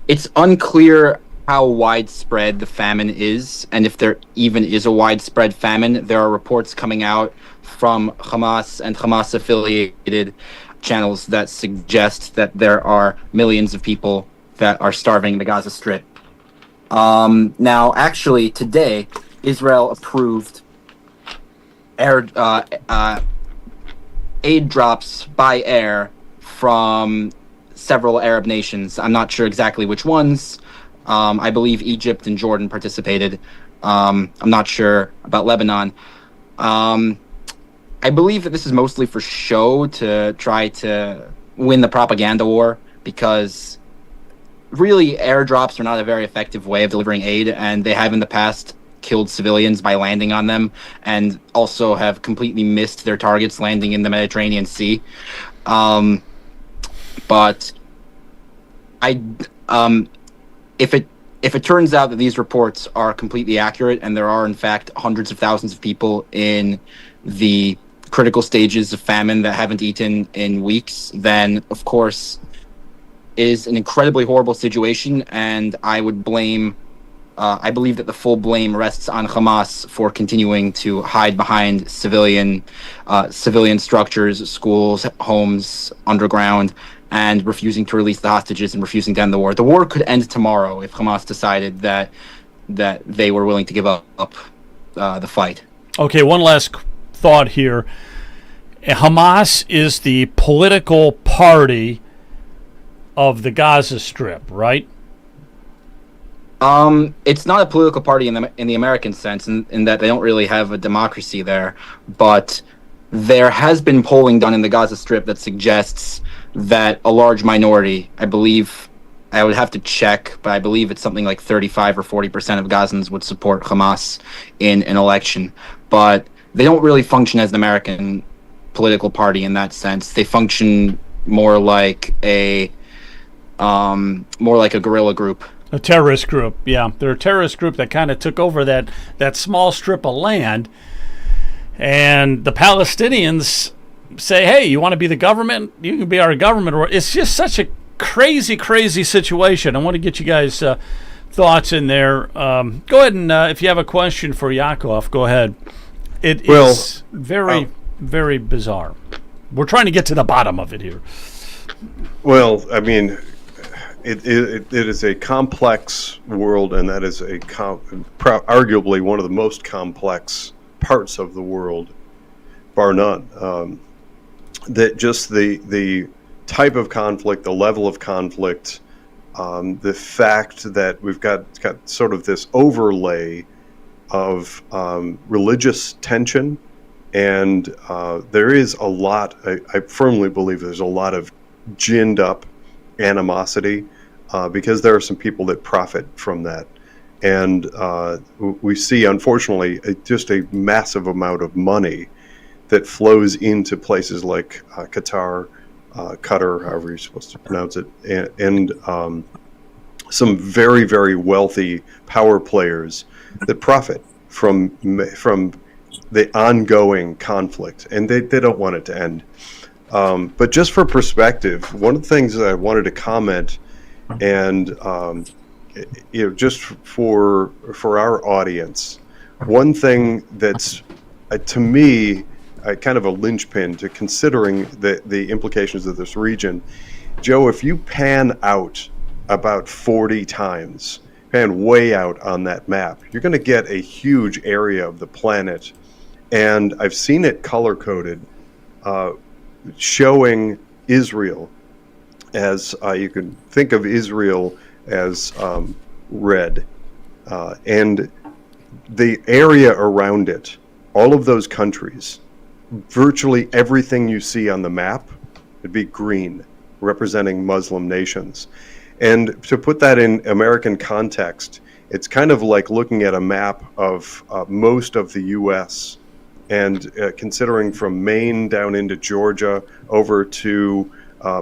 It's unclear how widespread the famine is, and if there even is a widespread famine. There are reports coming out from Hamas and Hamas-affiliated channels that suggest that there are millions of people that are starving in the Gaza Strip. Now, actually, today, Israel approved aid drops by air from several Arab nations. I'm not sure exactly which ones, I believe Egypt and Jordan participated. I'm not sure about Lebanon. I believe that this is mostly for show to try to win the propaganda war, because really airdrops are not a very effective way of delivering aid, and they have in the past killed civilians by landing on them, and also have completely missed their targets landing in the Mediterranean Sea. But if it turns out that these reports are completely accurate, and there are in fact hundreds of thousands of people in the critical stages of famine that haven't eaten in weeks, then of course it is an incredibly horrible situation, and I would blame I believe that the full blame rests on Hamas for continuing to hide behind civilian structures, schools, homes, underground, and refusing to release the hostages and refusing to end the war. The war could end tomorrow if Hamas decided that they were willing to give up the fight.
Okay, one last thought here. Hamas is the political party of the Gaza Strip, right?
It's not a political party in the American sense, in that they don't really have a democracy there, but there has been polling done in the Gaza Strip that suggests that a large minority, I believe, I would have to check, but I believe it's something like 35 or 40% of Gazans would support Hamas in an election. But they don't really function as an American political party in that sense. They function more like a guerrilla group.
A terrorist group, yeah. They're a terrorist group that kind of took over that small strip of land. And the Palestinians say, hey, you want to be the government? You can be our government. It's just such a crazy, crazy situation. I want to get you guys' thoughts in there. Go ahead and if you have a question for Yakov, go ahead. It is very, very bizarre. We're trying to get to the bottom of it here.
Well, I mean, it is a complex world, and that is arguably one of the most complex parts of the world, bar none. That just the type of conflict, the level of conflict, the fact that we've got sort of this overlay of religious tension, and there is a lot, I firmly believe there's a lot of ginned up animosity, because there are some people that profit from that. And we see, unfortunately, just a massive amount of money that flows into places like Qatar, however you're supposed to pronounce it, and some very, very wealthy power players that profit from the ongoing conflict, and they don't want it to end. But just for perspective, one of the things that I wanted to comment, and just for our audience, one thing that's to me kind of a linchpin to considering the implications of this region. Joe, if you pan out about 40 times, pan way out on that map, you're going to get a huge area of the planet, and I've seen it color coded, showing Israel as you can think of Israel as red, and the area around it, all of those countries, virtually everything you see on the map would be green, representing Muslim nations. And to put that in American context, it's kind of like looking at a map of most of the U.S. and considering from Maine down into Georgia over to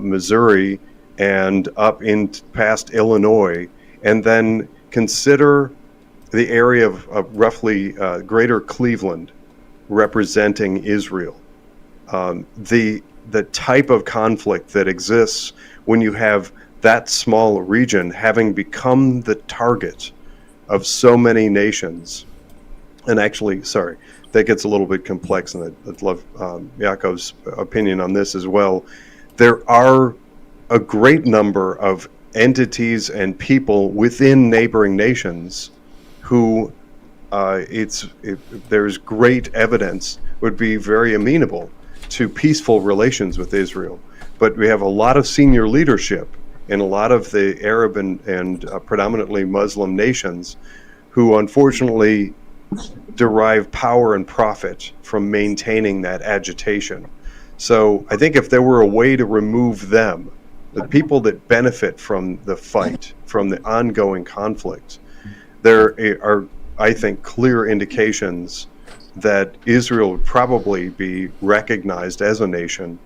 Missouri and up in past Illinois, and then consider the area of roughly greater Cleveland representing Israel. The type of conflict that exists when you have that small region having become the target of so many nations. And actually, sorry, that gets a little bit complex, and I'd love Yakov's opinion on this as well. There are a great number of entities and people within neighboring nations who there's great evidence would be very amenable to peaceful relations with Israel. But we have a lot of senior leadership in a lot of the Arab and predominantly Muslim nations who unfortunately derive power and profit from maintaining that agitation. So I think if there were a way to remove them, the people that benefit from the fight, from the ongoing conflict, there are, I think, clear indications that Israel would probably be recognized as a nation,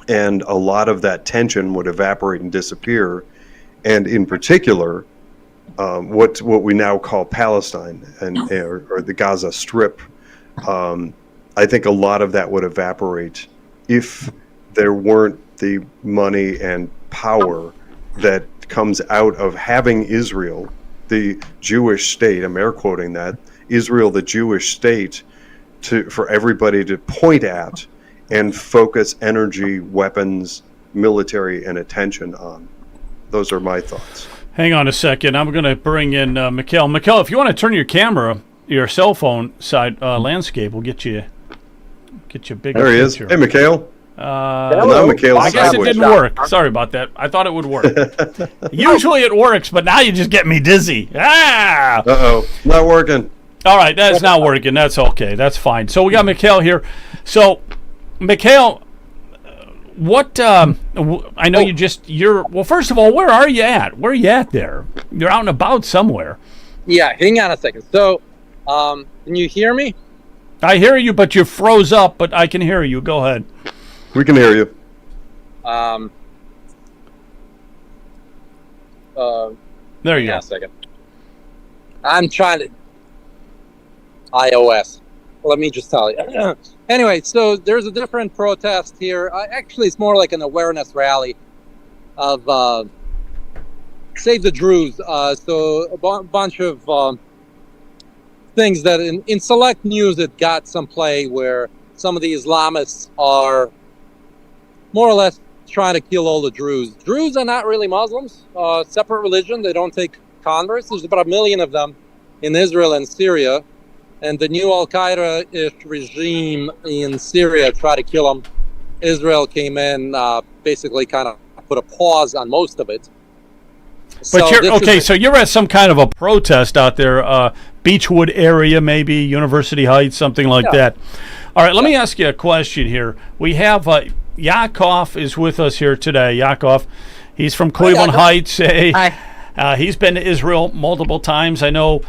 and a lot of that tension would evaporate and disappear. And in particular, what we now call Palestine or the Gaza Strip, I think a lot of that would evaporate if there weren't the money and power that comes out of having Israel, the Jewish state, I'm air quoting that, Israel, the Jewish state, for everybody to point at and focus energy, weapons, military, and attention on. Those are my thoughts.
Hang on a second. I'm going to bring in Mikhail. Mikhail, if you want to turn your camera, your cell phone side landscape, will get you a bigger
There he is.
picture.
Hey, Mikhail.
Hello.
Mikhail
I guess it
sideways.
didn't work. Sorry about that. I thought it would work. Usually it works, but now you just get me dizzy. Ah!
Uh-oh. Not working.
All right, that's not working. That's okay. That's fine. So we got Mikhail here. So, Mikhail, what? I know you're. Well, first of all, where are you at? Where are you at there? You're out and about somewhere.
Yeah, hang on a second. So, can you hear me?
I hear you, but you froze up. But I can hear you. Go ahead.
We can hear you.
There you
Hang on
go.
a second. I'm trying to iOS. Let me just tell you. Anyway, so there's a different protest here. Actually, it's more like an awareness rally of Save the Druze. So a bunch of things that in select news it got some play where some of the Islamists are more or less trying to kill all the Druze. Druze are not really Muslims, separate religion. They don't take converts. There's about 1 million of them in Israel and Syria. And the new Al-Qaeda-ish regime in Syria tried to kill them. Israel came in, basically kind of put a pause on most of it.
But so you're at some kind of a protest out there, Beechwood area, maybe University Heights, something like that. All right, let me ask you a question here. We have Yakov is with us here today. Yakov, he's from Cleveland Heights.
Hi.
He's been to Israel multiple times. I know,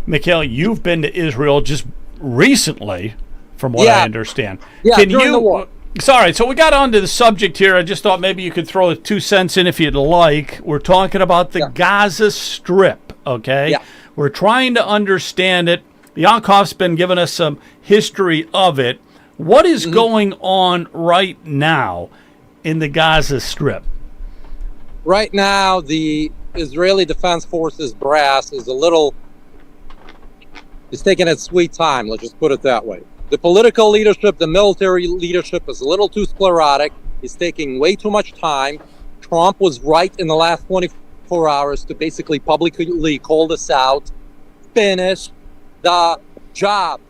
Mikhail, you've been to Israel just recently, from what I understand.
Yeah, during the war.
Sorry, so we got onto the subject here. I just thought maybe you could throw 2 cents in if you'd like. We're talking about the Gaza Strip, okay?
Yeah.
We're trying to understand it. Yakov's been giving us some history of it. What is going on right now in the Gaza Strip?
Right now, the Israeli Defense Forces brass is taking its sweet time, let's just put it that way. The political leadership, the military leadership is a little too sclerotic. It's taking way too much time. Trump was right in the last 24 hours to basically publicly call this out. Finish the job.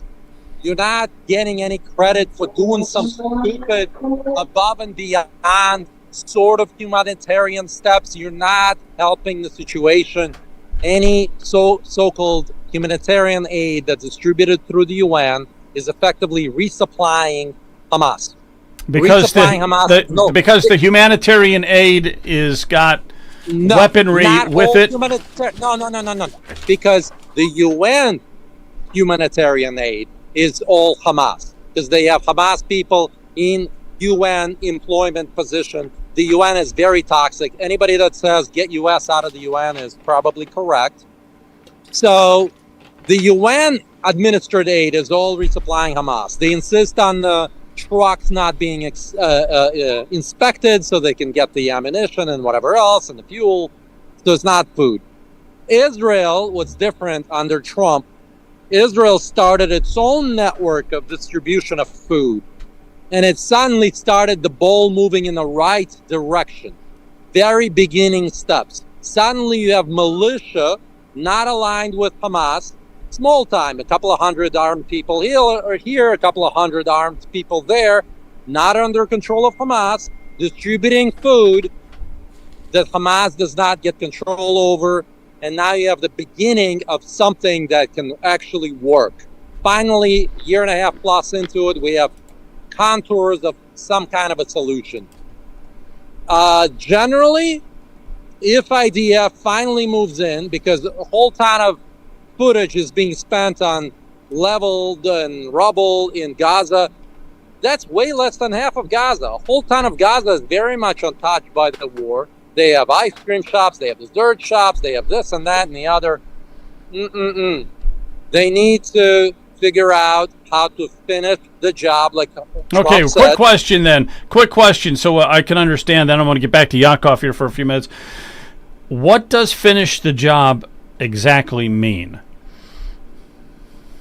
You're not getting any credit for doing some stupid above and beyond sort of humanitarian steps. You're not helping the situation. Any so-called humanitarian aid that's distributed through the UN is effectively resupplying Hamas.
Because the humanitarian aid is got weaponry with it.
No. Because the UN humanitarian aid is all Hamas. Because they have Hamas people in UN employment position. The UN is very toxic. Anybody that says get US out of the UN is probably correct. So the UN administered aid is all resupplying Hamas. They insist on the trucks not being inspected so they can get the ammunition and whatever else and the fuel. So it's not food. Israel was different under Trump. Israel started its own network of distribution of food. And it suddenly started the ball moving in the right direction. Very beginning steps. Suddenly you have militia not aligned with Hamas. Small time, a couple of hundred armed people here, a couple of hundred armed people there, not under control of Hamas, distributing food. that Hamas does not get control over, and now you have the beginning of something that can actually work. Finally, a year and a half plus into it, we have contours of some kind of a solution. Generally, if IDF finally moves in, because a whole ton of footage is being spent on leveled and rubble in Gaza, that's way less than half of Gaza. A whole ton of Gaza is very much untouched by the war. They have ice cream shops, they have dessert shops, they have this and that and the other. They need to figure out how to finish the job, like Trump
Okay,
said.
quick question then. Quick question so I can understand. Then I want to get back to Yakov here for a few minutes. What does finish the job exactly mean?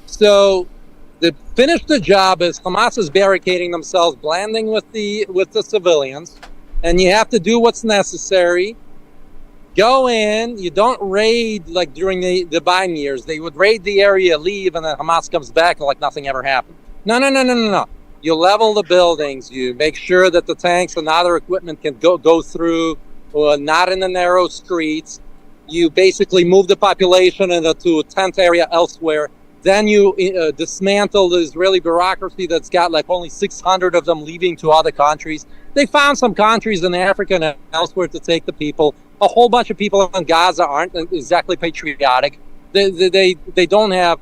So, the finish the job is Hamas is barricading themselves, blending with the civilians, and you have to do what's necessary. Go in. You don't raid like during the Biden years. They would raid the area, leave, and then Hamas comes back like nothing ever happened. No. You level the buildings. You make sure that the tanks and other equipment can go through, not in the narrow streets. You basically move the population into a tent area elsewhere. Then you dismantle the Israeli bureaucracy that's got like only 600 of them leaving to other countries. They found some countries in Africa and elsewhere to take the people. A whole bunch of people in Gaza aren't exactly patriotic. They don't have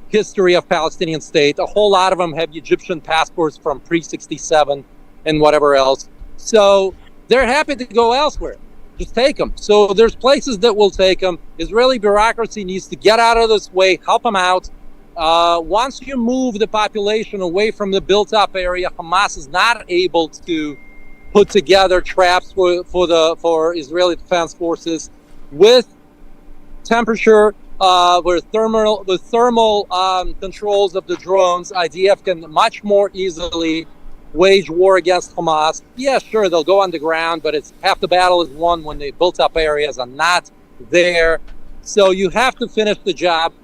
history of Palestinian state. A whole lot of them have Egyptian passports from pre-67 and whatever else. So they're happy to go elsewhere. Just take them. So there's places that will take them. Israeli bureaucracy needs to get out of this way, help them out. Once you move the population away from the built-up area, Hamas is not able to put together traps for Israeli defense forces with temperature, with thermal controls of the drones. IDF can much more easily wage war against Hamas. Yeah, sure, they'll go underground, but it's half the battle is won when the built-up areas are not there. So you have to finish the job.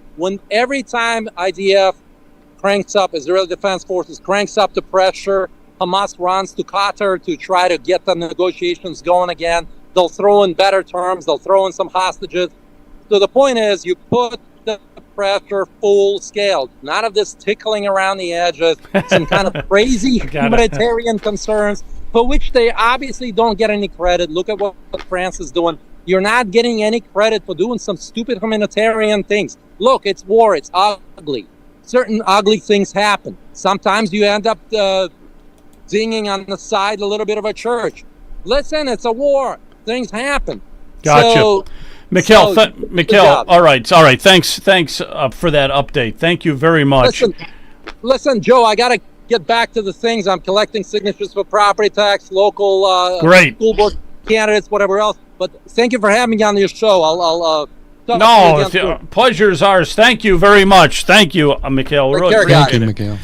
Every time IDF cranks up, Israeli Defense Forces cranks up the pressure, Hamas runs to Qatar to try to get the negotiations going again. They'll throw in better terms. They'll throw in some hostages. So the point is, you put the pressure full scale. None of this tickling around the edges, some kind of crazy humanitarian concerns for which they obviously don't get any credit. Look at what France is doing. You're not getting any credit for doing some stupid humanitarian things. Look, it's war. It's ugly. Certain ugly things happen. Sometimes you end up dinging on the side a little bit of a church. Listen, it's a war. Things happen.
Gotcha.
So,
Mikhail, all right. Thanks for that update. Thank you very much.
Listen, Joe, I got to get back to the things. I'm collecting signatures for property tax, local
Great.
School board candidates, whatever else. But thank you for having me on your show. I'll
pleasure is ours. Thank you very much. Thank you, Mikhail.
Take
Really
care,
appreciate
guys.
it.
Mikhail.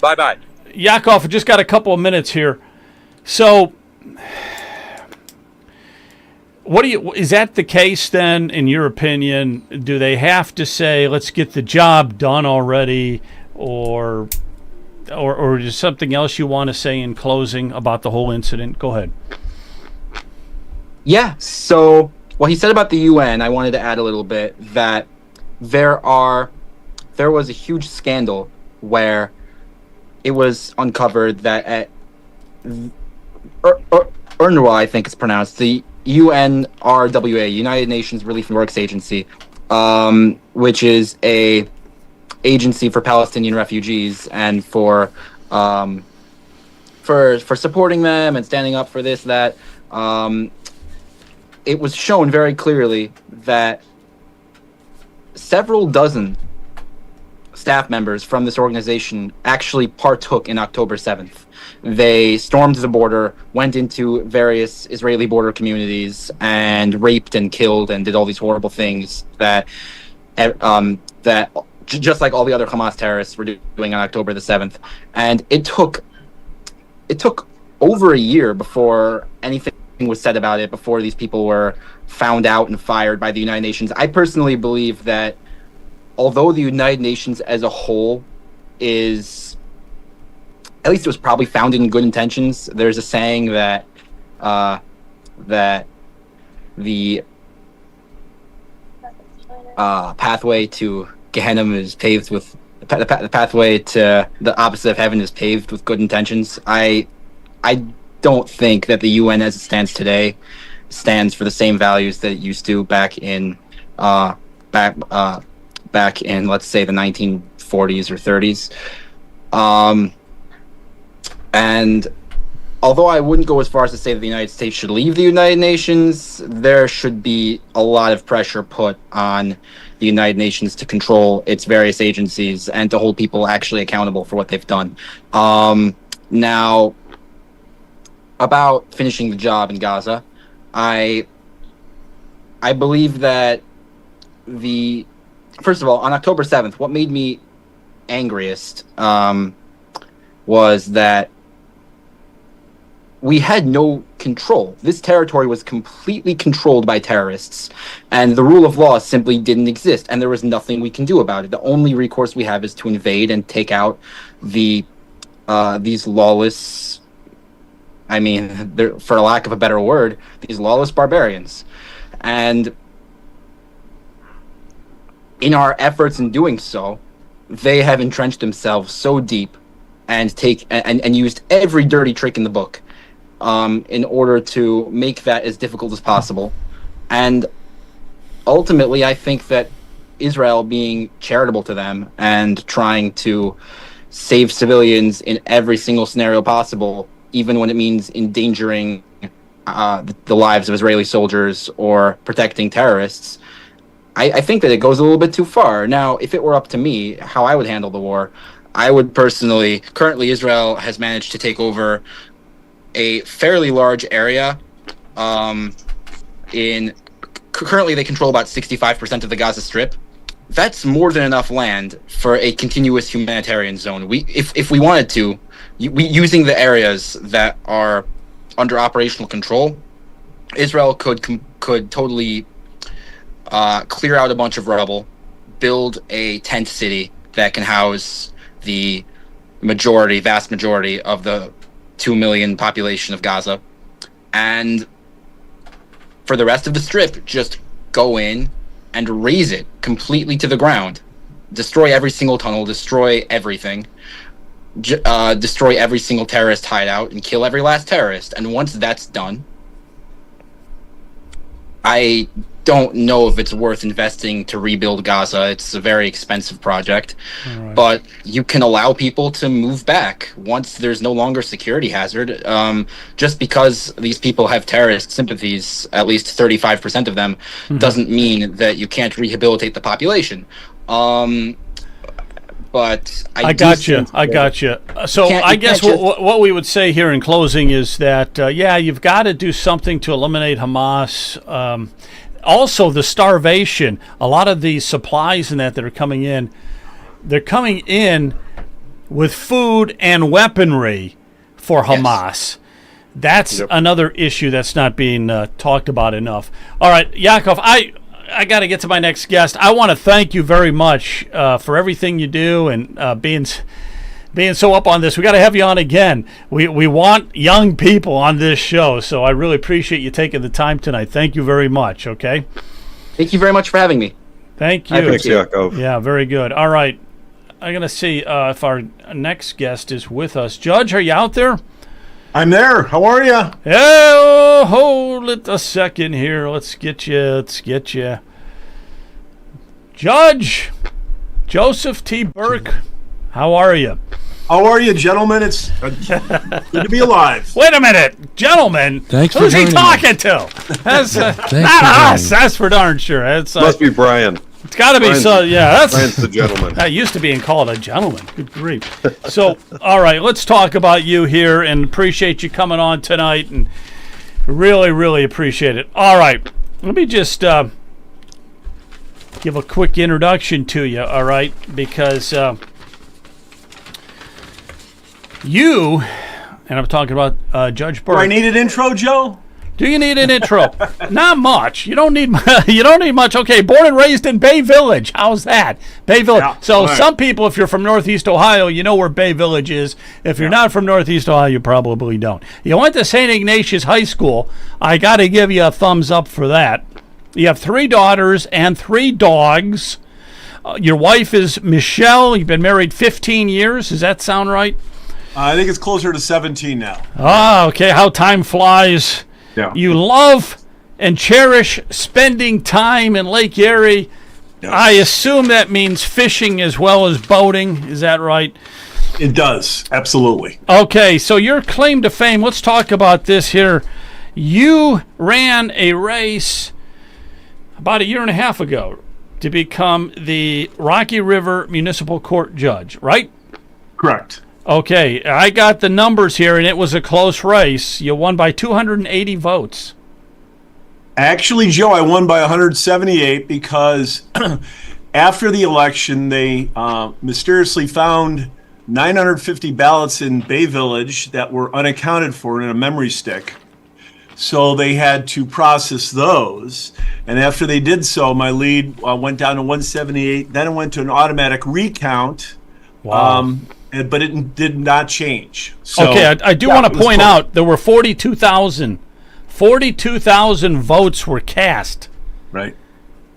Bye-bye.
Yakov, just got a couple of minutes here. So, is that the case then, in your opinion? Do they have to say, let's get the job done already, or is something else you want to say in closing about the whole incident? Go ahead.
Yeah, so what he said about the UN, I wanted to add a little bit that there was a huge scandal where it was uncovered that at UNRWA, I think it's pronounced, the UNRWA, United Nations Relief and Works Agency, which is a agency for Palestinian refugees and for supporting them and standing up for this, that. It was shown very clearly that several dozen staff members from this organization actually partook in October 7th. They stormed the border, went into various Israeli border communities, and raped and killed and did all these horrible things that just like all the other Hamas terrorists were doing on October the 7th. And it took over a year before anything was said about it, before these people were found out and fired by the United Nations. I personally believe that although the United Nations as a whole is, at least it was probably founded in good intentions, there's a saying that the pathway to Gehenna is paved with the pathway to the opposite of heaven is paved with good intentions. I don't think that the UN as it stands today stands for the same values that it used to back in let's say the 1940s or 30s. And although I wouldn't go as far as to say that the United States should leave the United Nations, there should be a lot of pressure put on the United Nations to control its various agencies and to hold people actually accountable for what they've done. Now, about finishing the job in Gaza, I believe that first of all, on October 7th, what made me angriest was that we had no control. This territory was completely controlled by terrorists, and the rule of law simply didn't exist, and there was nothing we can do about it. The only recourse we have is to invade and take out these lawless, for lack of a better word, these lawless barbarians. And in our efforts in doing so, they have entrenched themselves so deep and used every dirty trick in the book in order to make that as difficult as possible. And ultimately, I think that Israel being charitable to them and trying to save civilians in every single scenario possible, even when it means endangering the lives of Israeli soldiers or protecting terrorists, I think that it goes a little bit too far. Now, if it were up to me, how I would handle the war, I would currently Israel has managed to take over a fairly large area. Currently they control about 65% of the Gaza Strip. That's more than enough land for a continuous humanitarian zone. If we wanted to, using the areas that are under operational control, Israel could totally clear out a bunch of rubble, build a tent city that can house the vast majority of the 2 million population of Gaza, and for the rest of the strip, just go in and raze it completely to the ground, destroy every single tunnel, destroy everything, destroy every single terrorist hideout, and kill every last terrorist. And once that's done, I don't know if it's worth investing to rebuild Gaza. It's a very expensive project, right. But you can allow people to move back once there's no longer security hazard. Just because these people have terrorist sympathies, at least 35% of them, doesn't mean that you can't rehabilitate the population. But I got you.
So I guess what we would say here in closing is that, you've got to do something to eliminate Hamas. Also, the starvation. A lot of the supplies and that are coming in, they're coming in with food and weaponry for Hamas. Yes. That's another issue that's not being talked about enough. All right, Yaakov, I got to get to my next guest. I want to thank you very much for everything you do and being so up on this. We got to have you on again. We want young people on this show, so I really appreciate you taking the time tonight. Thank you very much, okay?
Thank you very much for having me.
Thank you.
Thanks, Yaakov.
Yeah, very good. All right. I'm going to see if our next guest is with us. Judge, are you out there?
I'm there. How are you?
Oh, hold it a second here. Let's get you. Judge Joseph T. Burke, how are you?
How are you, gentlemen? It's good to be alive.
Wait a minute, gentlemen.
Thanks
Who's
for
he talking
me.
to? That's not us. That's for darn sure.
Must be Brian.
It's got to be so. Yeah,
Brian's the gentleman.
That used to being called a gentleman. Good grief. So, all right, let's talk about you here, and appreciate you coming on tonight, and really, really appreciate it. All right, let me just give a quick introduction to you. All right, because you, and I'm talking about Judge Burke.
Do I need an intro, Joe?
Do you need an intro? Not much. You don't need you don't need much. Okay, born and raised in Bay Village. How's that? Bay Village.
Yeah,
So
all right.
some people, if you're from Northeast Ohio, you know where Bay Village is. If you're not from Northeast Ohio, you probably don't. You went to St. Ignatius High School. I got to give you a thumbs up for that. You have 3 daughters and 3 dogs. Your wife is Michelle. You've been married 15 years. Does that sound right?
I think it's closer to 17 now.
Ah, okay. How time flies.
Yeah.
You love and cherish spending time in Lake Erie.
Yes.
I assume that means fishing as well as boating. Is that right?
It does. Absolutely.
Okay, so your claim to fame, let's talk about this here. You ran a race about a year and a half ago to become the Rocky River Municipal Court judge, right?
Correct.
Okay, I got the numbers here, and it was a close race. You won by 280 votes.
Actually, Joe, I won by 178 because after the election, they mysteriously found 950 ballots in Bay Village that were unaccounted for in a memory stick. So they had to process those. And after they did so, my lead went down to 178. Then it went to an automatic recount.
Wow.
But it did not change. So,
Okay, I do
yeah,
want
it
to
was
point
close.
out there were 42,000 votes were cast,
Right.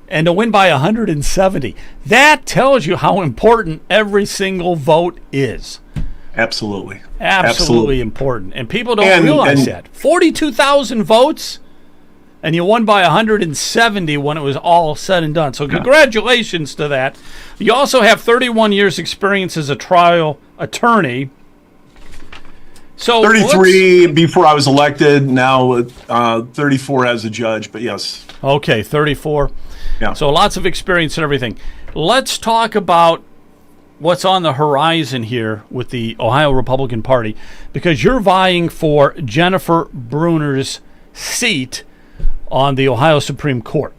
and to win by 170. That tells you how important every single vote is.
Absolutely.
Absolutely important. And people don't
And-
realize
and-
that. 42,000 votes, and you won by 170 when it was all said and done. So congratulations to that. You also have 31 years experience as a trial attorney. So
33 before I was elected, now 34 as a judge, but yes.
Okay, 34.
Yeah.
So lots of experience and everything. Let's talk about what's on the horizon here with the Ohio Republican Party, because you're vying for Jennifer Bruner's seat on the Ohio Supreme Court.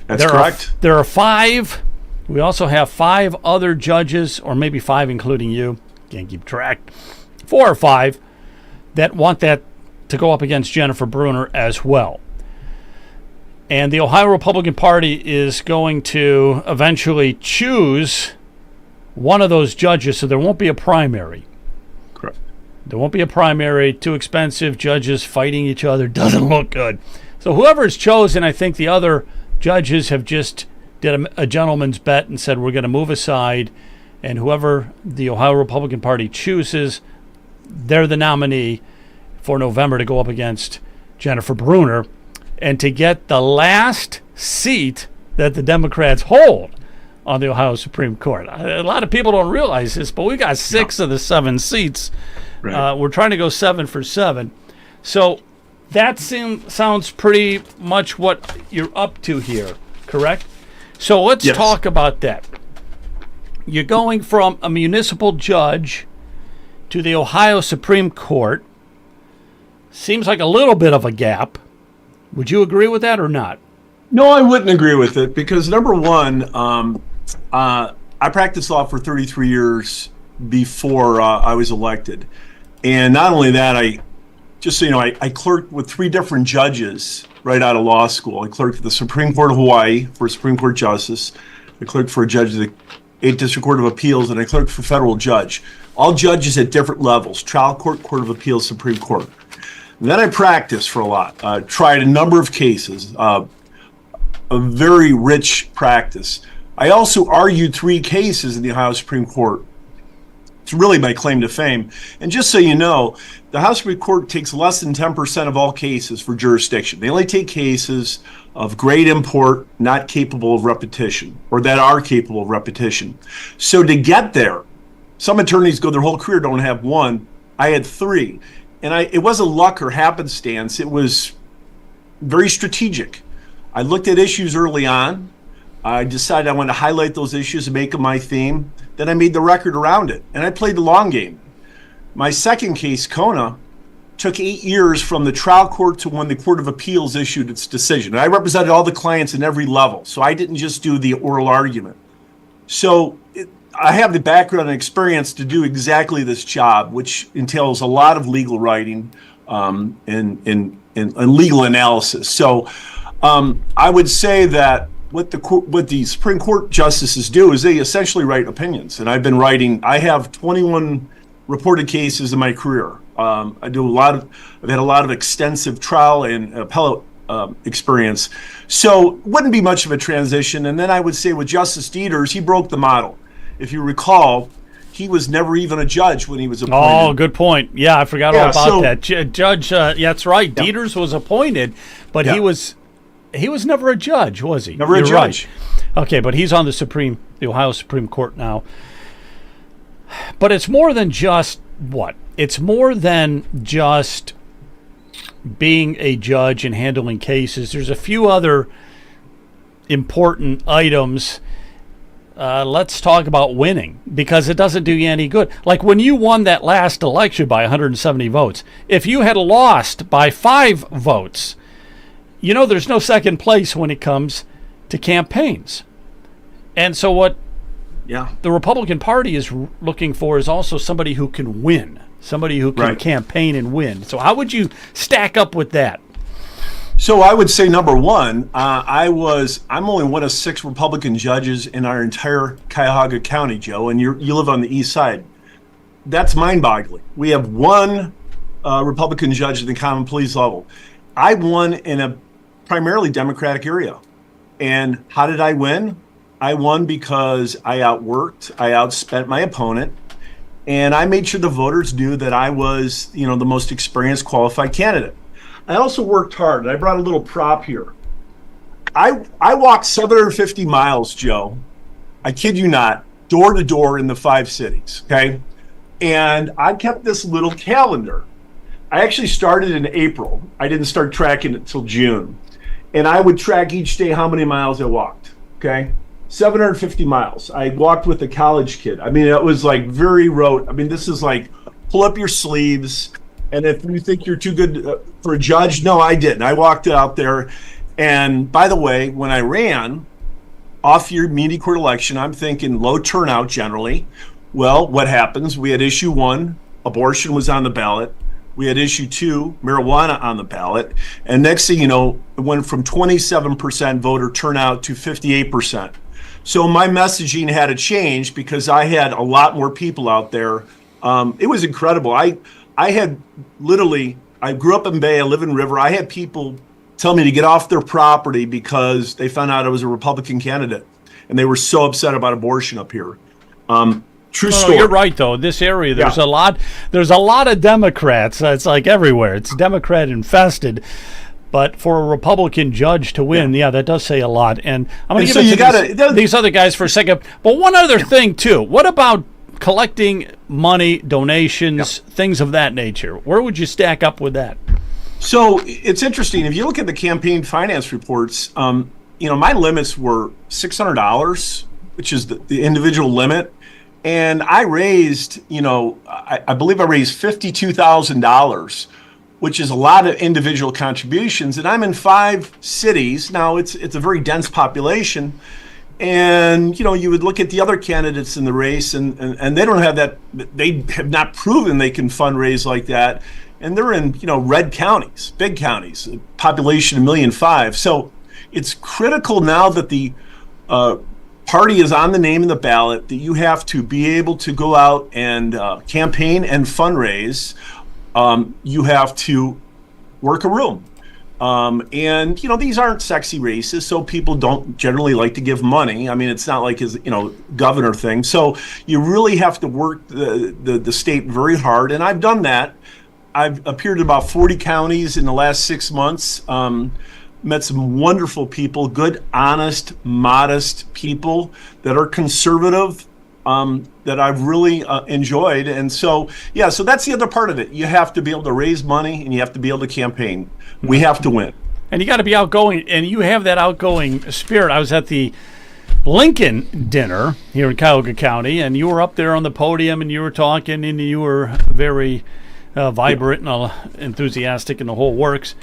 That's correct.
There are 5. We also have 5 other judges, or maybe 5 including you. Can't keep track. 4 or 5 that want that to go up against Jennifer Bruner as well. And the Ohio Republican Party is going to eventually choose one of those judges, so there won't be a primary.
Correct.
There won't be a primary. Too expensive. Judges fighting each other doesn't look good. So whoever is chosen, I think the other judges have just did a gentleman's bet and said we're going to move aside, and whoever the Ohio Republican Party chooses, they're the nominee for November to go up against Jennifer Bruner and to get the last seat that the Democrats hold on the Ohio Supreme Court. A lot of people don't realize this, but we got 6 of the 7 seats.
Right.
We're trying to go 7 for 7. So that sounds pretty much what you're up to here, correct? So let's
Yes.
talk about that. You're going from a municipal judge to the Ohio Supreme Court. Seems like a little bit of a gap. Would you agree with that or not?
No, I wouldn't agree with it because number one, I practiced law for 33 years before I was elected. And not only that, I clerked with 3 different judges right out of law school. I clerked at the Supreme Court of Hawaii for a Supreme Court justice. I clerked for a judge of the 8th District Court of Appeals, and I clerked for federal judge. All judges at different levels, trial court, court of appeals, Supreme Court. And then I practiced for a lot, tried a number of cases, a very rich practice. I also argued 3 cases in the Ohio Supreme Court. It's really my claim to fame. And just so you know, the Ohio Supreme Court takes less than 10% of all cases for jurisdiction. They only take cases of great import, not capable of repetition, or that are capable of repetition. So to get there, some attorneys go their whole career don't have 1. I had 3. And it wasn't luck or happenstance. It was very strategic. I looked at issues early on. I decided I wanted to highlight those issues and make them my theme. Then I made the record around it, and I played the long game. My second case, Kona, took 8 years from the trial court to when the Court of Appeals issued its decision. And I represented all the clients in every level, so I didn't just do the oral argument. So I have the background and experience to do exactly this job, which entails a lot of legal writing, in legal analysis. So I would say that what the Supreme Court justices do is they essentially write opinions. And I've have 21 reported cases in my career. I've had a lot of extensive trial and appellate experience. So it wouldn't be much of a transition. And then I would say with Justice Dieters, he broke the model. If you recall, he was never even a judge when he was appointed.
Oh, good point. Yeah, I forgot all about that. Judge, that's right. Yeah. Dieters was appointed, but he was never a judge, was he?
Never a judge.
Right. Okay, but he's on the Ohio Supreme Court now. But it's more than just what? It's more than just being a judge and handling cases. There's a few other important items. Let's talk about winning, because it doesn't do you any good. Like when you won that last election by 170 votes, if you had lost by 5 votes, there's no second place when it comes to campaigns. And so what the Republican Party is looking for is also somebody who can win, somebody who can campaign and win. So how would you stack up with that?
So I would say, number one, I'm only one of 6 Republican judges in our entire Cuyahoga County, Joe, and you live on the east side. That's mind-boggling. We have one Republican judge at the common pleas level. I won in a primarily Democratic area. And how did I win? I won because I outworked, I outspent my opponent, and I made sure the voters knew that I was, the most experienced, qualified candidate. I also worked hard, and I brought a little prop here. I walked 750 miles, Joe. I kid you not, door to door in the 5 cities, okay? And I kept this little calendar. I actually started in April. I didn't start tracking it until June. And I would track each day how many miles I walked, okay? 750 miles. I walked with a college kid. I mean, it was like very rote. I mean, this is like pull up your sleeves. And if you think you're too good for a judge, no, I didn't. I walked out there. And by the way, when I ran off your muni court election, I'm thinking low turnout generally. Well, what happens? We had issue 1, abortion was on the ballot. We had issue 2, marijuana on the ballot. And next thing you know, it went from 27% voter turnout to 58%. So my messaging had to change because I had a lot more people out there. It was incredible. I had literally, I grew up in Bay, I live in River. I had people tell me to get off their property because they found out I was a Republican candidate. And they were so upset about abortion up here. True story.
You're right, though. This area, there's a lot of Democrats. It's like everywhere. It's Democrat infested. But for a Republican judge to win, that does say a lot. And I'm going to give it to these other guys for a second. But one other thing, too. What about collecting money, donations, things of that nature? Where would you stack up with that?
So it's interesting. If you look at the campaign finance reports, my limits were $600, which is the individual limit. And I raised, I believe I raised $52,000, which is a lot of individual contributions. And I'm in 5 cities. Now, it's a very dense population. And, you would look at the other candidates in the race, and they don't have that. They have not proven they can fundraise like that. And they're in, red counties, big counties, population 1.5 million. So it's critical now that the party is on the name of the ballot that you have to be able to go out and campaign and fundraise. You have to work a room. And, these aren't sexy races, so people don't generally like to give money. I mean, it's not like his, governor thing. So you really have to work the state very hard. And I've done that. I've appeared in about 40 counties in the last 6 months. Met some wonderful people, good, honest, modest people that are conservative, that I've really enjoyed. And so, so that's the other part of it. You have to be able to raise money and you have to be able to campaign. We have to win.
And you got to be outgoing, and you have that outgoing spirit. I was at the Lincoln dinner here in Cuyahoga County, and you were up there on the podium, and you were talking, and you were very vibrant and enthusiastic in the whole works.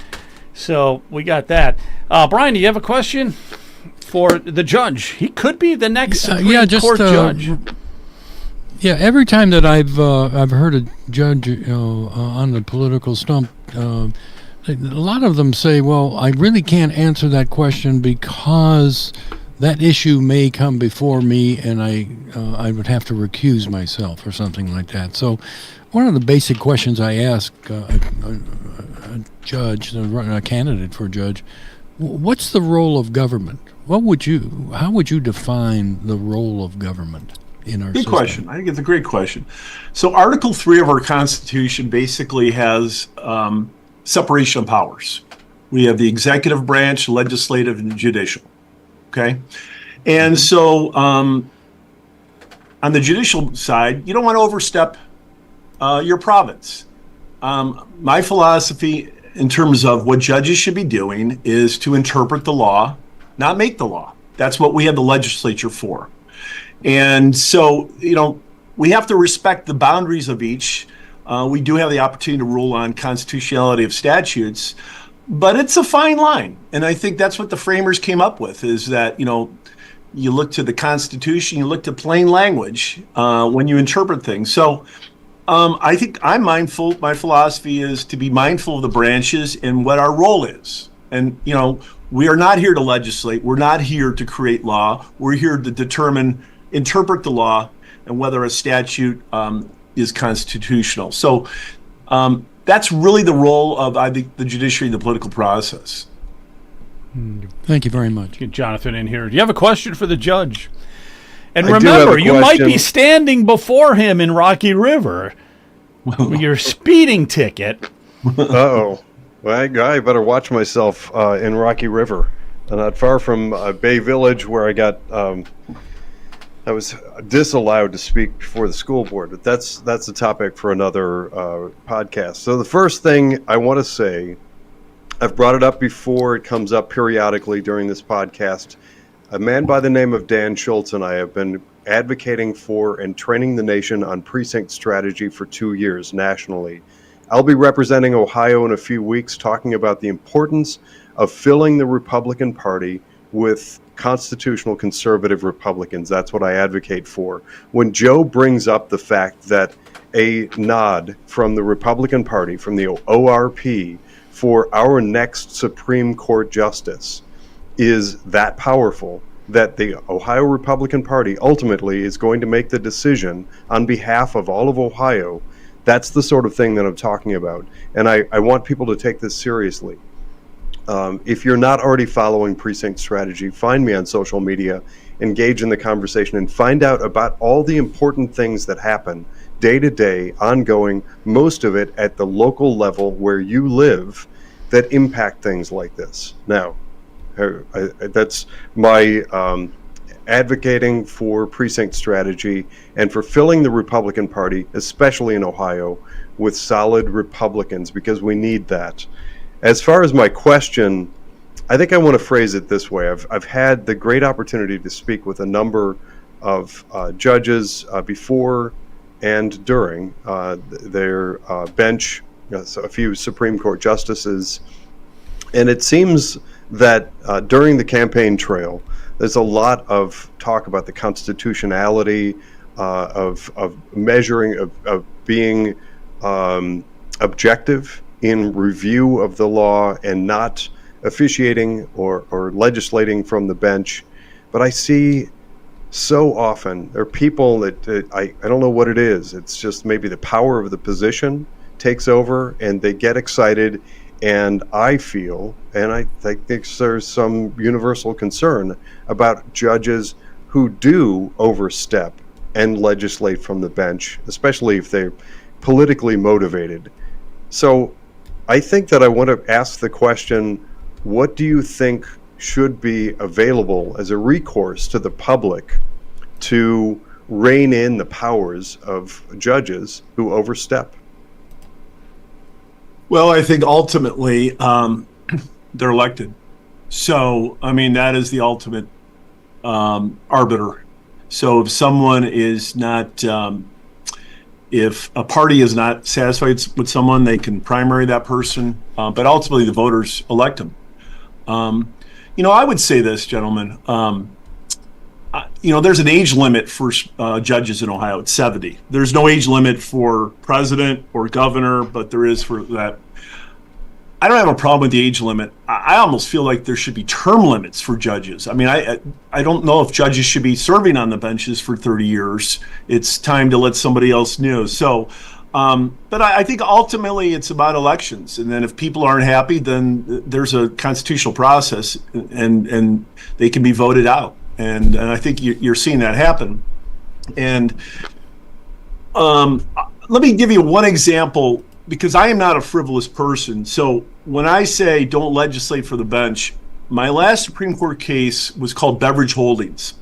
So we got that. Brian, do you have a question for the judge? He could be the next Supreme Court judge.
Yeah, every time that I've heard a judge on the political stump, a lot of them say, "Well, I really can't answer that question because that issue may come before me, and I would have to recuse myself or something like that." So, one of the basic questions I ask a judge, a candidate for a judge, what's the role of government? How would you define the role of government in our
Good
system?
question. I think it's a great question. So Article 3 of our Constitution basically has separation of powers. We have the executive branch, legislative, and judicial. Okay? And so on the judicial side, you don't want to overstep your province. My philosophy in terms of what judges should be doing is to interpret the law, not make the law. That's what we have the legislature for. And so, we have to respect the boundaries of each. We do have the opportunity to rule on constitutionality of statutes, but it's a fine line. And I think that's what the framers came up with, is that, you look to the Constitution, you look to plain language when you interpret things. So I think I'm mindful, my philosophy is to be mindful of the branches and what our role is. And, we are not here to legislate. We're not here to create law. We're here to interpret the law and whether a statute is constitutional. So that's really the role of, I think, the judiciary in the political process.
Thank you very much.
Get Jonathan in here. Do you have a question for the judge? And
I do have
remember,
a
you might be
question.
standing before him in Rocky River with your speeding ticket.
Uh-oh. Well, I better watch myself in Rocky River. Not far from Bay Village, where I was disallowed to speak before the school board. But that's a topic for another podcast. So the first thing I want to say, I've brought it up before. It comes up periodically during this podcast. A man by the name of Dan Schultz and I have been advocating for and training the nation on precinct strategy for 2 years nationally. I'll be representing Ohio in a few weeks, talking about the importance of filling the Republican Party with constitutional conservative Republicans. That's what I advocate for. When Joe brings up the fact that a nod from the Republican Party, from the ORP, for our next Supreme Court justice is that powerful, that the Ohio Republican Party ultimately is going to make the decision on behalf of all of Ohio, that's the sort of thing that I'm talking about. And I want people to take this seriously. If you're not already following Precinct Strategy, find me on social media, engage in the conversation, and find out about all the important things that happen day to day, ongoing, most of it at the local level where you live, that impact things like this. Now, that's my advocating for precinct strategy and for filling the Republican Party, especially in Ohio, with solid Republicans, because we need that. As far as my question, I think I want to phrase it this way. I've had the great opportunity to speak with a number of judges before and during their bench, so a few Supreme Court justices, and it seems that during the campaign trail, there's a lot of talk about the constitutionality of measuring, of being objective in review of the law and not officiating or legislating from the bench. But I see so often there are people that I don't know what it is. It's just maybe the power of the position takes over and they get excited. And I feel, and I think there's some universal concern about judges who do overstep and legislate from the bench, especially if they're politically motivated. So I think that I want to ask the question, what do you think should be available as a recourse to the public to rein in the powers of judges who overstep?
Well, I think ultimately they're elected. So, I mean, that is the ultimate arbiter. So if someone is not, if a party is not satisfied with someone, they can primary that person, but ultimately the voters elect them. I would say this, gentlemen, there's an age limit for judges in Ohio. It's 70. There's no age limit for president or governor, but there is for that. I don't have a problem with the age limit. I almost feel like there should be term limits for judges. I mean, I don't know if judges should be serving on the benches for 30 years. It's time to let somebody else know. So, but I think ultimately it's about elections. And then if people aren't happy, then there's a constitutional process and they can be voted out. And I think you're seeing that happen. And let me give you one example, because I am not a frivolous person. So when I say don't legislate for the bench, my last Supreme Court case was called Beverage Holdings.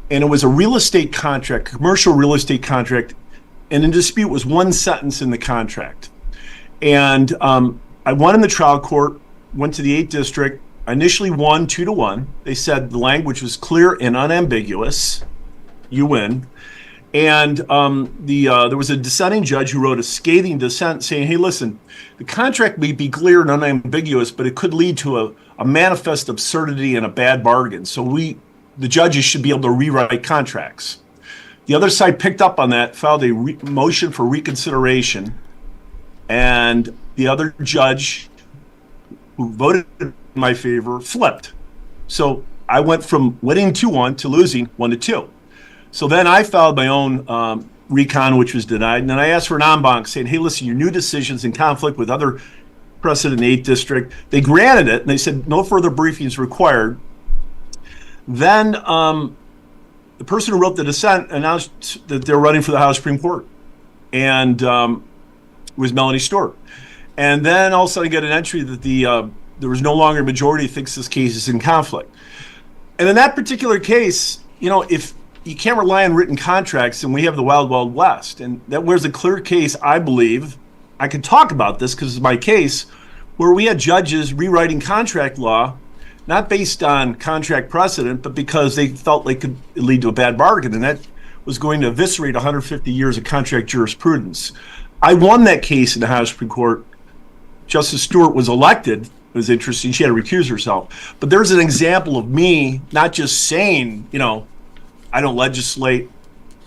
And it was a real estate contract, commercial real estate contract. And in dispute was one sentence in the contract. And I won in the trial court, went to the 8th District. I initially won 2-1. They said the language was clear and unambiguous. You win. And there was a dissenting judge who wrote a scathing dissent saying, hey, listen, the contract may be clear and unambiguous, but it could lead to a manifest absurdity and a bad bargain. So the judges should be able to rewrite contracts. The other side picked up on that, filed a motion for reconsideration, and the other judge who voted in my favor flipped. So I went from winning 2-1 to losing 1-2. So then I filed my own recon, which was denied, and then I asked for an en banc saying, hey, listen, your new decision's in conflict with other precedent in the 8th District. They granted it, and they said no further briefings required. Then the person who wrote the dissent announced that they're running for the Ohio Supreme Court, and it was Melanie Stewart. And then all of a sudden I get an entry that there was no longer a majority thinks this case is in conflict. And in that particular case, if you can't rely on written contracts, and we have the Wild Wild West, and that was a clear case, I believe, I can talk about this because it's my case, where we had judges rewriting contract law, not based on contract precedent, but because they felt they could lead to a bad bargain, and that was going to eviscerate 150 years of contract jurisprudence. I won that case in the Ohio Supreme Court. Justice Stewart was elected. It was interesting. She had to recuse herself. But there's an example of me not just saying, I don't legislate.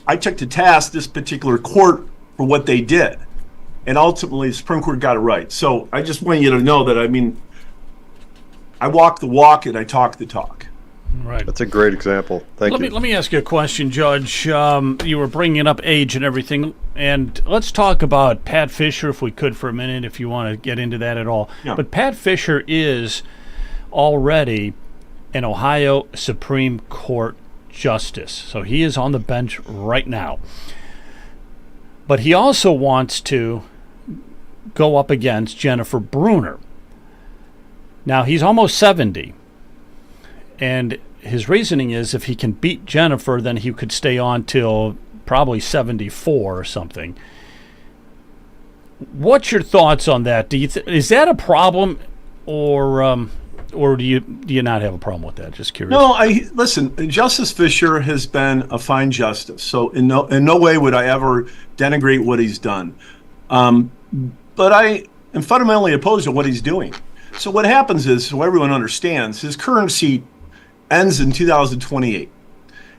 I took to task this particular court for what they did. And ultimately, the Supreme Court got it right. So I just want you to know that, I walk the walk and I talk the talk.
Right.
That's a great example. Thank you.
Let me ask you a question, Judge. You were bringing up age and everything, and let's talk about Pat Fisher, if we could, for a minute, if you want to get into that at all.
Yeah.
But Pat Fisher is already an Ohio Supreme Court justice, so he is on the bench right now. But he also wants to go up against Jennifer Brunner. Now, he's almost 70, and his reasoning is if he can beat Jennifer, then he could stay on till probably 74 or something. What's your thoughts on that? Is that a problem, or do you not have a problem with that? Just curious.
No, listen. Justice Fisher has been a fine justice, so in no way would I ever denigrate what he's done. But I am fundamentally opposed to what he's doing. So what happens is, so everyone understands, his current seat ends in 2028.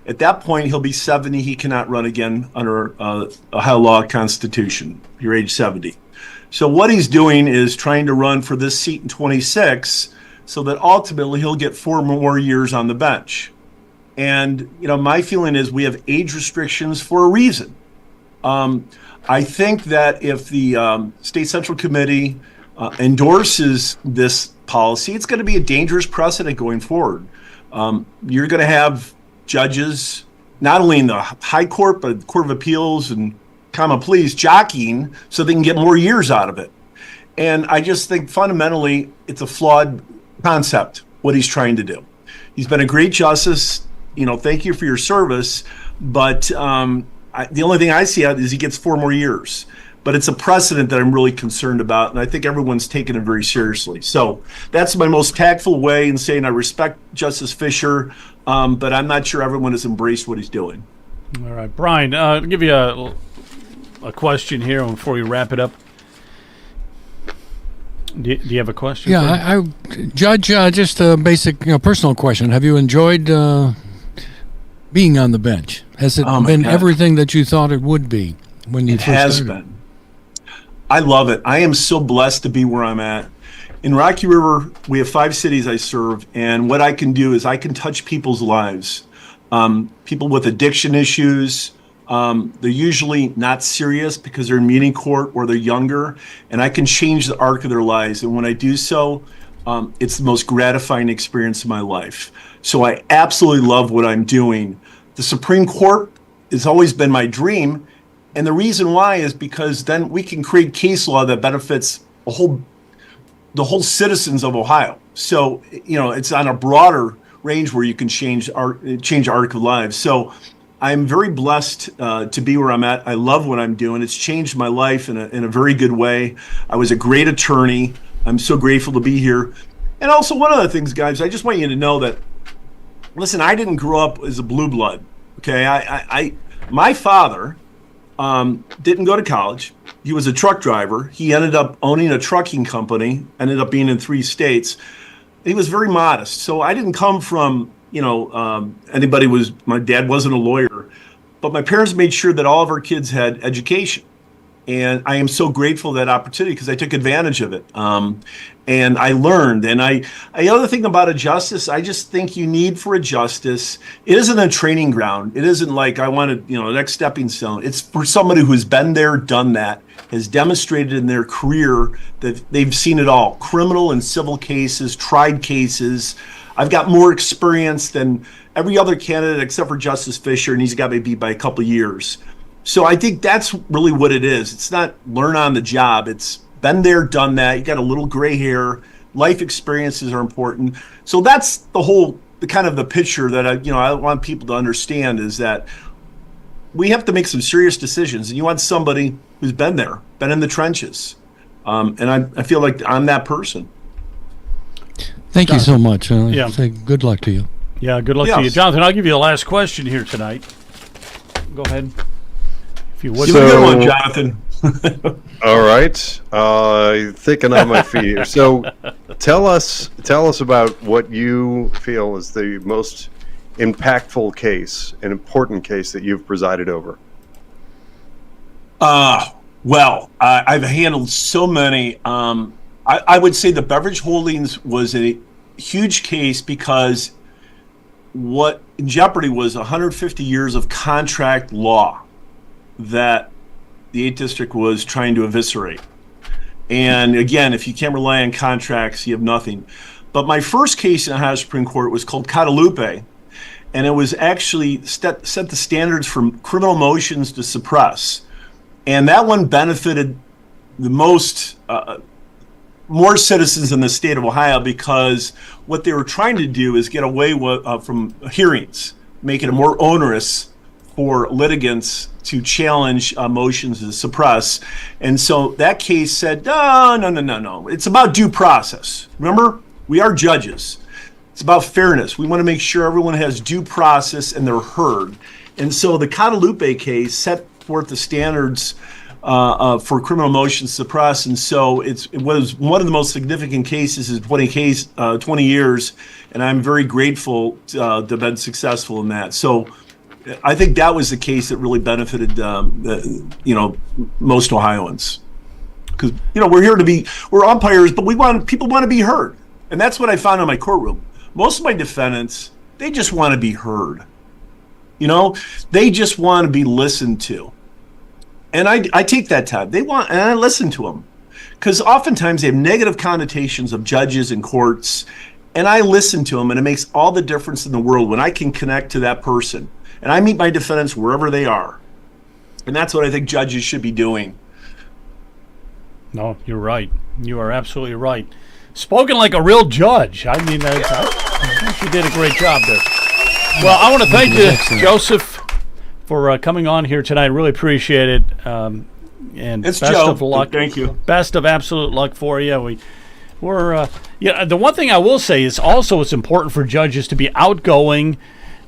At that point, he'll be 70. He cannot run again under Ohio law constitution. You're age 70. So what he's doing is trying to run for this seat in 26 so that ultimately he'll get 4 more years on the bench. And, my feeling is we have age restrictions for a reason. I think that if the State Central Committee endorses this policy, it's going to be a dangerous precedent going forward. You're going to have judges, not only in the High Court, but the Court of Appeals and Common Pleas, jockeying so they can get more years out of it. And I just think fundamentally it's a flawed concept, what he's trying to do. He's been a great justice. Thank you for your service. But the only thing I see out is he gets 4 more years. But it's a precedent that I'm really concerned about, and I think everyone's taken it very seriously. So that's my most tactful way in saying I respect Justice Fisher, but I'm not sure everyone has embraced what he's doing.
All right, Brian, I'll give you a question here before we wrap it up. Do you have a question?
Yeah, Judge, just a basic personal question. Have you enjoyed being on the bench? Has it
Oh, my
been
God.
everything that you thought it would be when you
It
first
has
started?
been. I love it. I am so blessed to be where I'm at. In Rocky River, we have 5 cities I serve, and what I can do is I can touch people's lives. People with addiction issues, they're usually not serious because they're in meeting court or they're younger, and I can change the arc of their lives. And when I do so, it's the most gratifying experience of my life. So I absolutely love what I'm doing. The Supreme Court has always been my dream. And the reason why is because then we can create case law that benefits the whole citizens of Ohio. So, it's on a broader range where you can change arc of lives. So I'm very blessed to be where I'm at. I love what I'm doing. It's changed my life in a very good way. I was a great attorney. I'm so grateful to be here. And also, one of the things, guys, I just want you to know that, listen, I didn't grow up as a blue blood. Okay, my father didn't go to college. He was a truck driver. He ended up owning a trucking company, ended up being in 3 states. He was very modest. So I didn't come from, my dad wasn't a lawyer, but my parents made sure that all of our kids had education. And I am so grateful for that opportunity because I took advantage of it. And I learned. And the other thing about a justice, I just think you need for a justice, it isn't a training ground. It isn't like I wanted, the next stepping stone. It's for somebody who's been there, done that, has demonstrated in their career that they've seen it all. Criminal and civil cases, tried cases. I've got more experience than every other candidate except for Justice Fisher, and he's got me beat by a couple of years. So I think that's really what it is. It's not learn on the job. It's been there, done that. You got a little gray hair. Life experiences are important. So that's the kind of the picture that I want people to understand is that we have to make some serious decisions, and you want somebody who's been there, been in the trenches. And I feel like I'm that person.
Thank you so much.
Yeah.
Say good luck to you.
Yeah, good luck to you. Jonathan, I'll give you the last question here tonight. Go ahead. If you would.
Give a good one, Jonathan.
All right, thinking on my feet here. So, tell us about what you feel is the most impactful case, an important case that you've presided over.
Well, I've handled so many. I would say the Beverage Holdings was a huge case because what in jeopardy was 150 years of contract law that the 8th District was trying to eviscerate. And again, if you can't rely on contracts, you have nothing. But my first case in the Ohio Supreme Court was called Guadalupe, and it was actually set the standards for criminal motions to suppress. And that one benefited the more citizens in the state of Ohio because what they were trying to do is get away from hearings, make it more onerous for litigants to challenge motions to suppress. And so that case said, no. It's about due process. Remember, we are judges. It's about fairness. We want to make sure everyone has due process and they're heard. And so the Guadalupe case set forth the standards for criminal motions to suppress. And so it was one of the most significant cases in 20 years. And I'm very grateful to have been successful in that. So I think that was the case that really benefited, most Ohioans, because we're umpires, but people want to be heard, and that's what I found in my courtroom. Most of my defendants, they just want to be heard. They just want to be listened to, and I take that time. And I listen to them, because oftentimes they have negative connotations of judges and courts, and I listen to them, and it makes all the difference in the world when I can connect to that person. And I meet my defendants wherever they are. And that's what I think judges should be doing.
No, you're right. You are absolutely right. Spoken like a real judge. I mean, I think you did a great job there. Well, I want to thank you, Joseph, for coming on here tonight. Really appreciate it. And
it's
best
Joe.
of luck.
Thank you.
Best of absolute luck for you. The one thing I will say is also it's important for judges to be outgoing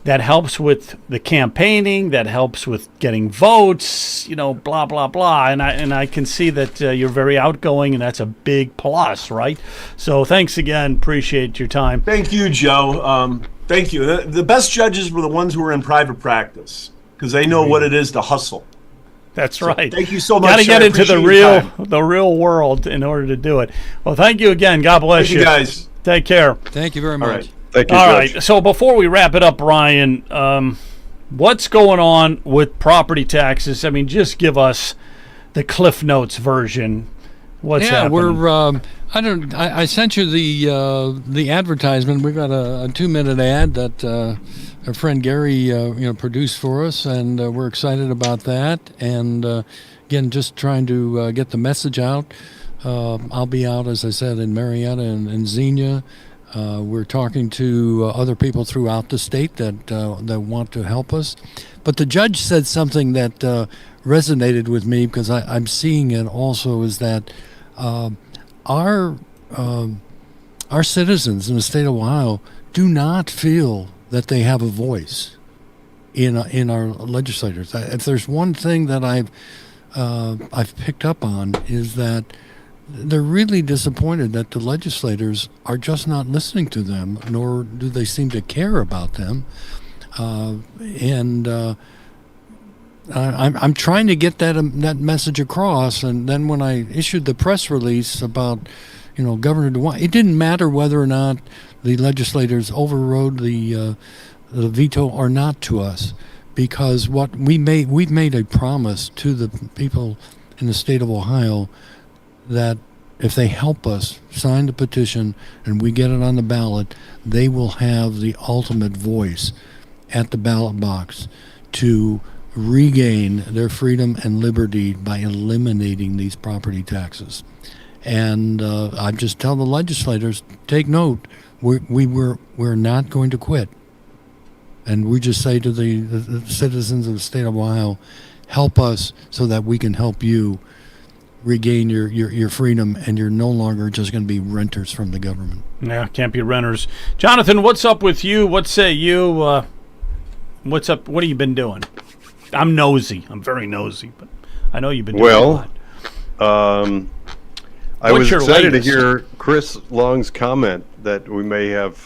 that helps with the campaigning, that helps with getting votes, blah blah blah. And I can see that you're very outgoing, and that's a big plus, right? So thanks again. Appreciate your time.
Thank you, Joe. Thank you. The best judges were the ones who were in private practice because they know what it is to hustle.
That's right.
Thank you so much.
Got to get into the
appreciate
real world in order to do it. Well, thank you again. God bless
Thank you, guys.
Take care.
Thank you very much.
All right.
Thank you,
All
Judge.
right. So before we wrap it up, Brian, what's going on with property taxes? I mean, just give us the Cliff Notes version. What's happening?
I sent you the advertisement. We've got a 2-minute ad that our friend Gary produced for us, and we're excited about that. And again, just trying to get the message out. I'll be out, as I said, in Marietta and Xenia. We're talking to other people throughout the state that want to help us. But the judge said something that resonated with me because I'm seeing it also, is that our citizens in the state of Ohio do not feel that they have a voice in our legislators. If there's one thing that I've picked up on, is that they're really disappointed that the legislators are just not listening to them, nor do they seem to care about them. I'm trying to get that message across. And then when I issued the press release about, Governor DeWine, it didn't matter whether or not the legislators overrode the veto or not to us, because we've made a promise to the people in the state of Ohio that if they help us sign the petition and we get it on the ballot, they will have the ultimate voice at the ballot box to regain their freedom and liberty by eliminating these property taxes. And I just tell the legislators, take note, we're not going to quit. And we just say to the citizens of the state of Ohio, help us so that we can help you regain your freedom, and you're no longer just going to be renters from the government.
Yeah, can't be renters. Jonathan, what's up with you? What say you? What's up? What have you been doing? I'm nosy. I'm very nosy, but I know you've been doing a lot.
I was excited to hear Chris Long's comment that we may have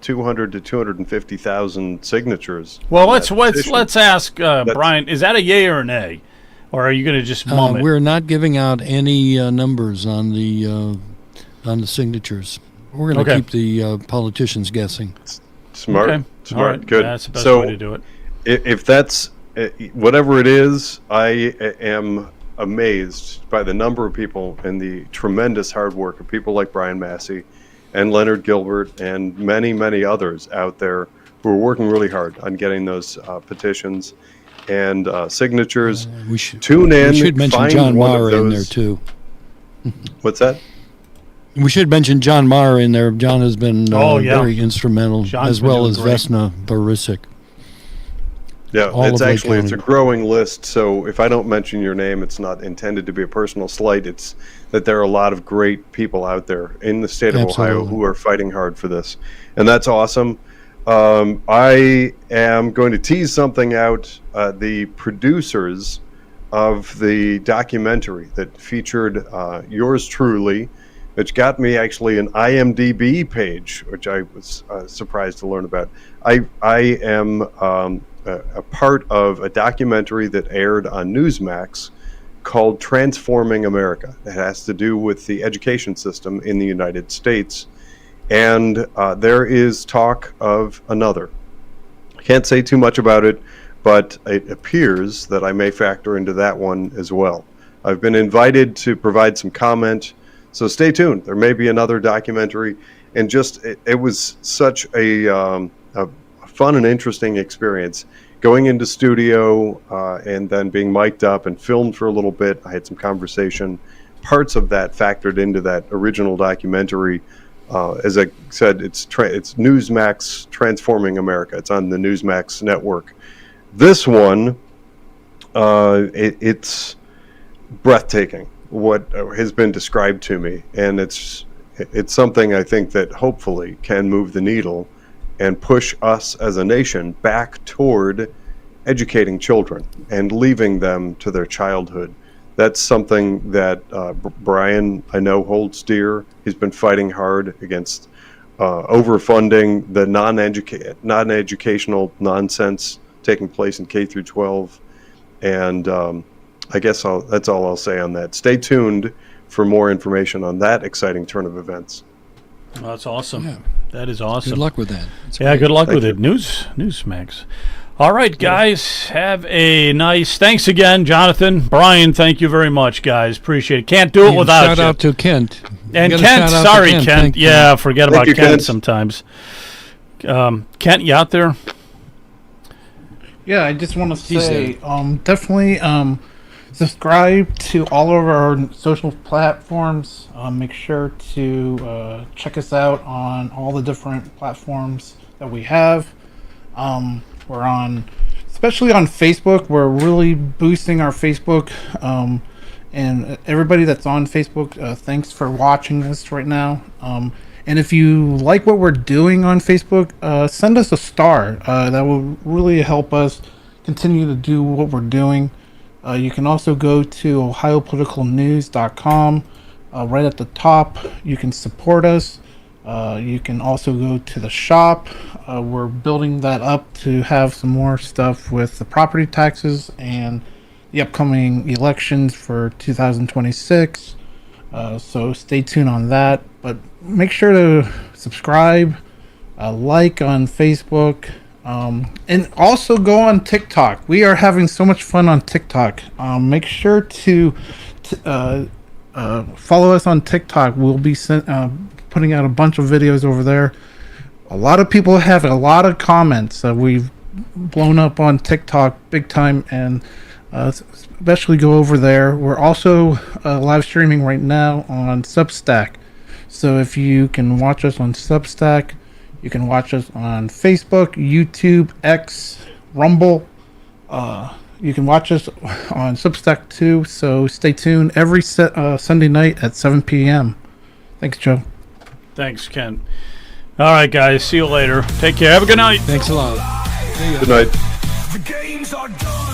200 to 250,000 signatures.
Well, let's ask Brian. Is that a yay or an nay? Or are you going to just mum it?
We're not giving out any numbers on the signatures. We're going to keep the politicians guessing.
Smart.
Okay.
Smart.
Right.
Good.
That's the best way to do it.
If that's whatever it is, I am amazed by the number of people and the tremendous hard work of people like Brian Massey and Leonard Gilbert and many, many others out there who are working really hard on getting those petitions and signatures. Tune in.
We should mention John Maher in there too.
What's that?
We should mention John Maher in there. John has been very instrumental, as well as Vesna Barisic.
Yeah, it's a growing list. So if I don't mention your name, it's not intended to be a personal slight. It's that there are a lot of great people out there in the state of Ohio who are fighting hard for this, and that's awesome. I am going to tease something out. The producers of the documentary that featured yours truly, which got me actually an IMDb page, which I was surprised to learn about. I am a part of a documentary that aired on Newsmax called Transforming America. It has to do with the education system in the United States. And there is talk of another. I can't say too much about it, but it appears that I may factor into that one as well. I've been invited to provide some comment, so stay tuned. There may be another documentary, and just it was such a fun and interesting experience going into studio and then being mic'd up and filmed for a little bit. I had some conversation. Parts of that factored into that original documentary. As I said, it's Newsmax Transforming America. It's on the Newsmax network. This one, it's breathtaking what has been described to me, and it's something I think that hopefully can move the needle and push us as a nation back toward educating children and leaving them to their childhood. That's something that Brian, I know, holds dear. He's been fighting hard against overfunding the non-educational nonsense taking place in K through 12. And I guess that's all I'll say on that. Stay tuned for more information on that exciting turn of events.
Well, that's awesome.
Yeah.
That is awesome.
Good luck with that. That's
Yeah,
great.
good luck
Thank
with
you.
it. Newsmax. All right, guys, have a nice. Thanks again, Jonathan, Brian. Thank you very much, guys. Appreciate it. Can't do it without
Shout
you.
out to Kent.
And
You gotta
Kent,
shout out to
sorry,
Kent.
Kent.
Thank you.
Yeah, forget
Thank
about
you,
Kent
Kent.
sometimes. Kent, you out there?
Yeah, I just want to
He's
say, definitely subscribe to all of our social platforms. Make sure to check us out on all the different platforms that we have. We're on, especially on Facebook. We're really boosting our Facebook. And everybody that's on Facebook, thanks for watching this right now. And if you like what we're doing on Facebook, send us a star. That will really help us continue to do what we're doing. You can also go to ohiopoliticalnews.com. Right at the top, you can support us. You can also go to the shop. We're building that up to have some more stuff with the property taxes and the upcoming elections for 2026. So stay tuned on that. But make sure to subscribe, like on Facebook, and also go on TikTok. We are having so much fun on TikTok. Make sure to follow us on TikTok. We'll be putting out a bunch of videos over there. A lot of people have a lot of comments. We've blown up on TikTok big time, and especially go over there. We're also live streaming right now on Substack. So if you can watch us on Substack, you can watch us on Facebook, YouTube, X, Rumble. You can watch us on Substack too. So stay tuned every Sunday night at 7 p.m. Thanks, Joe.
Thanks, Kent. All right, guys. See you later. Take care. Have a good night.
Thanks a lot.
Good night.
The games are done.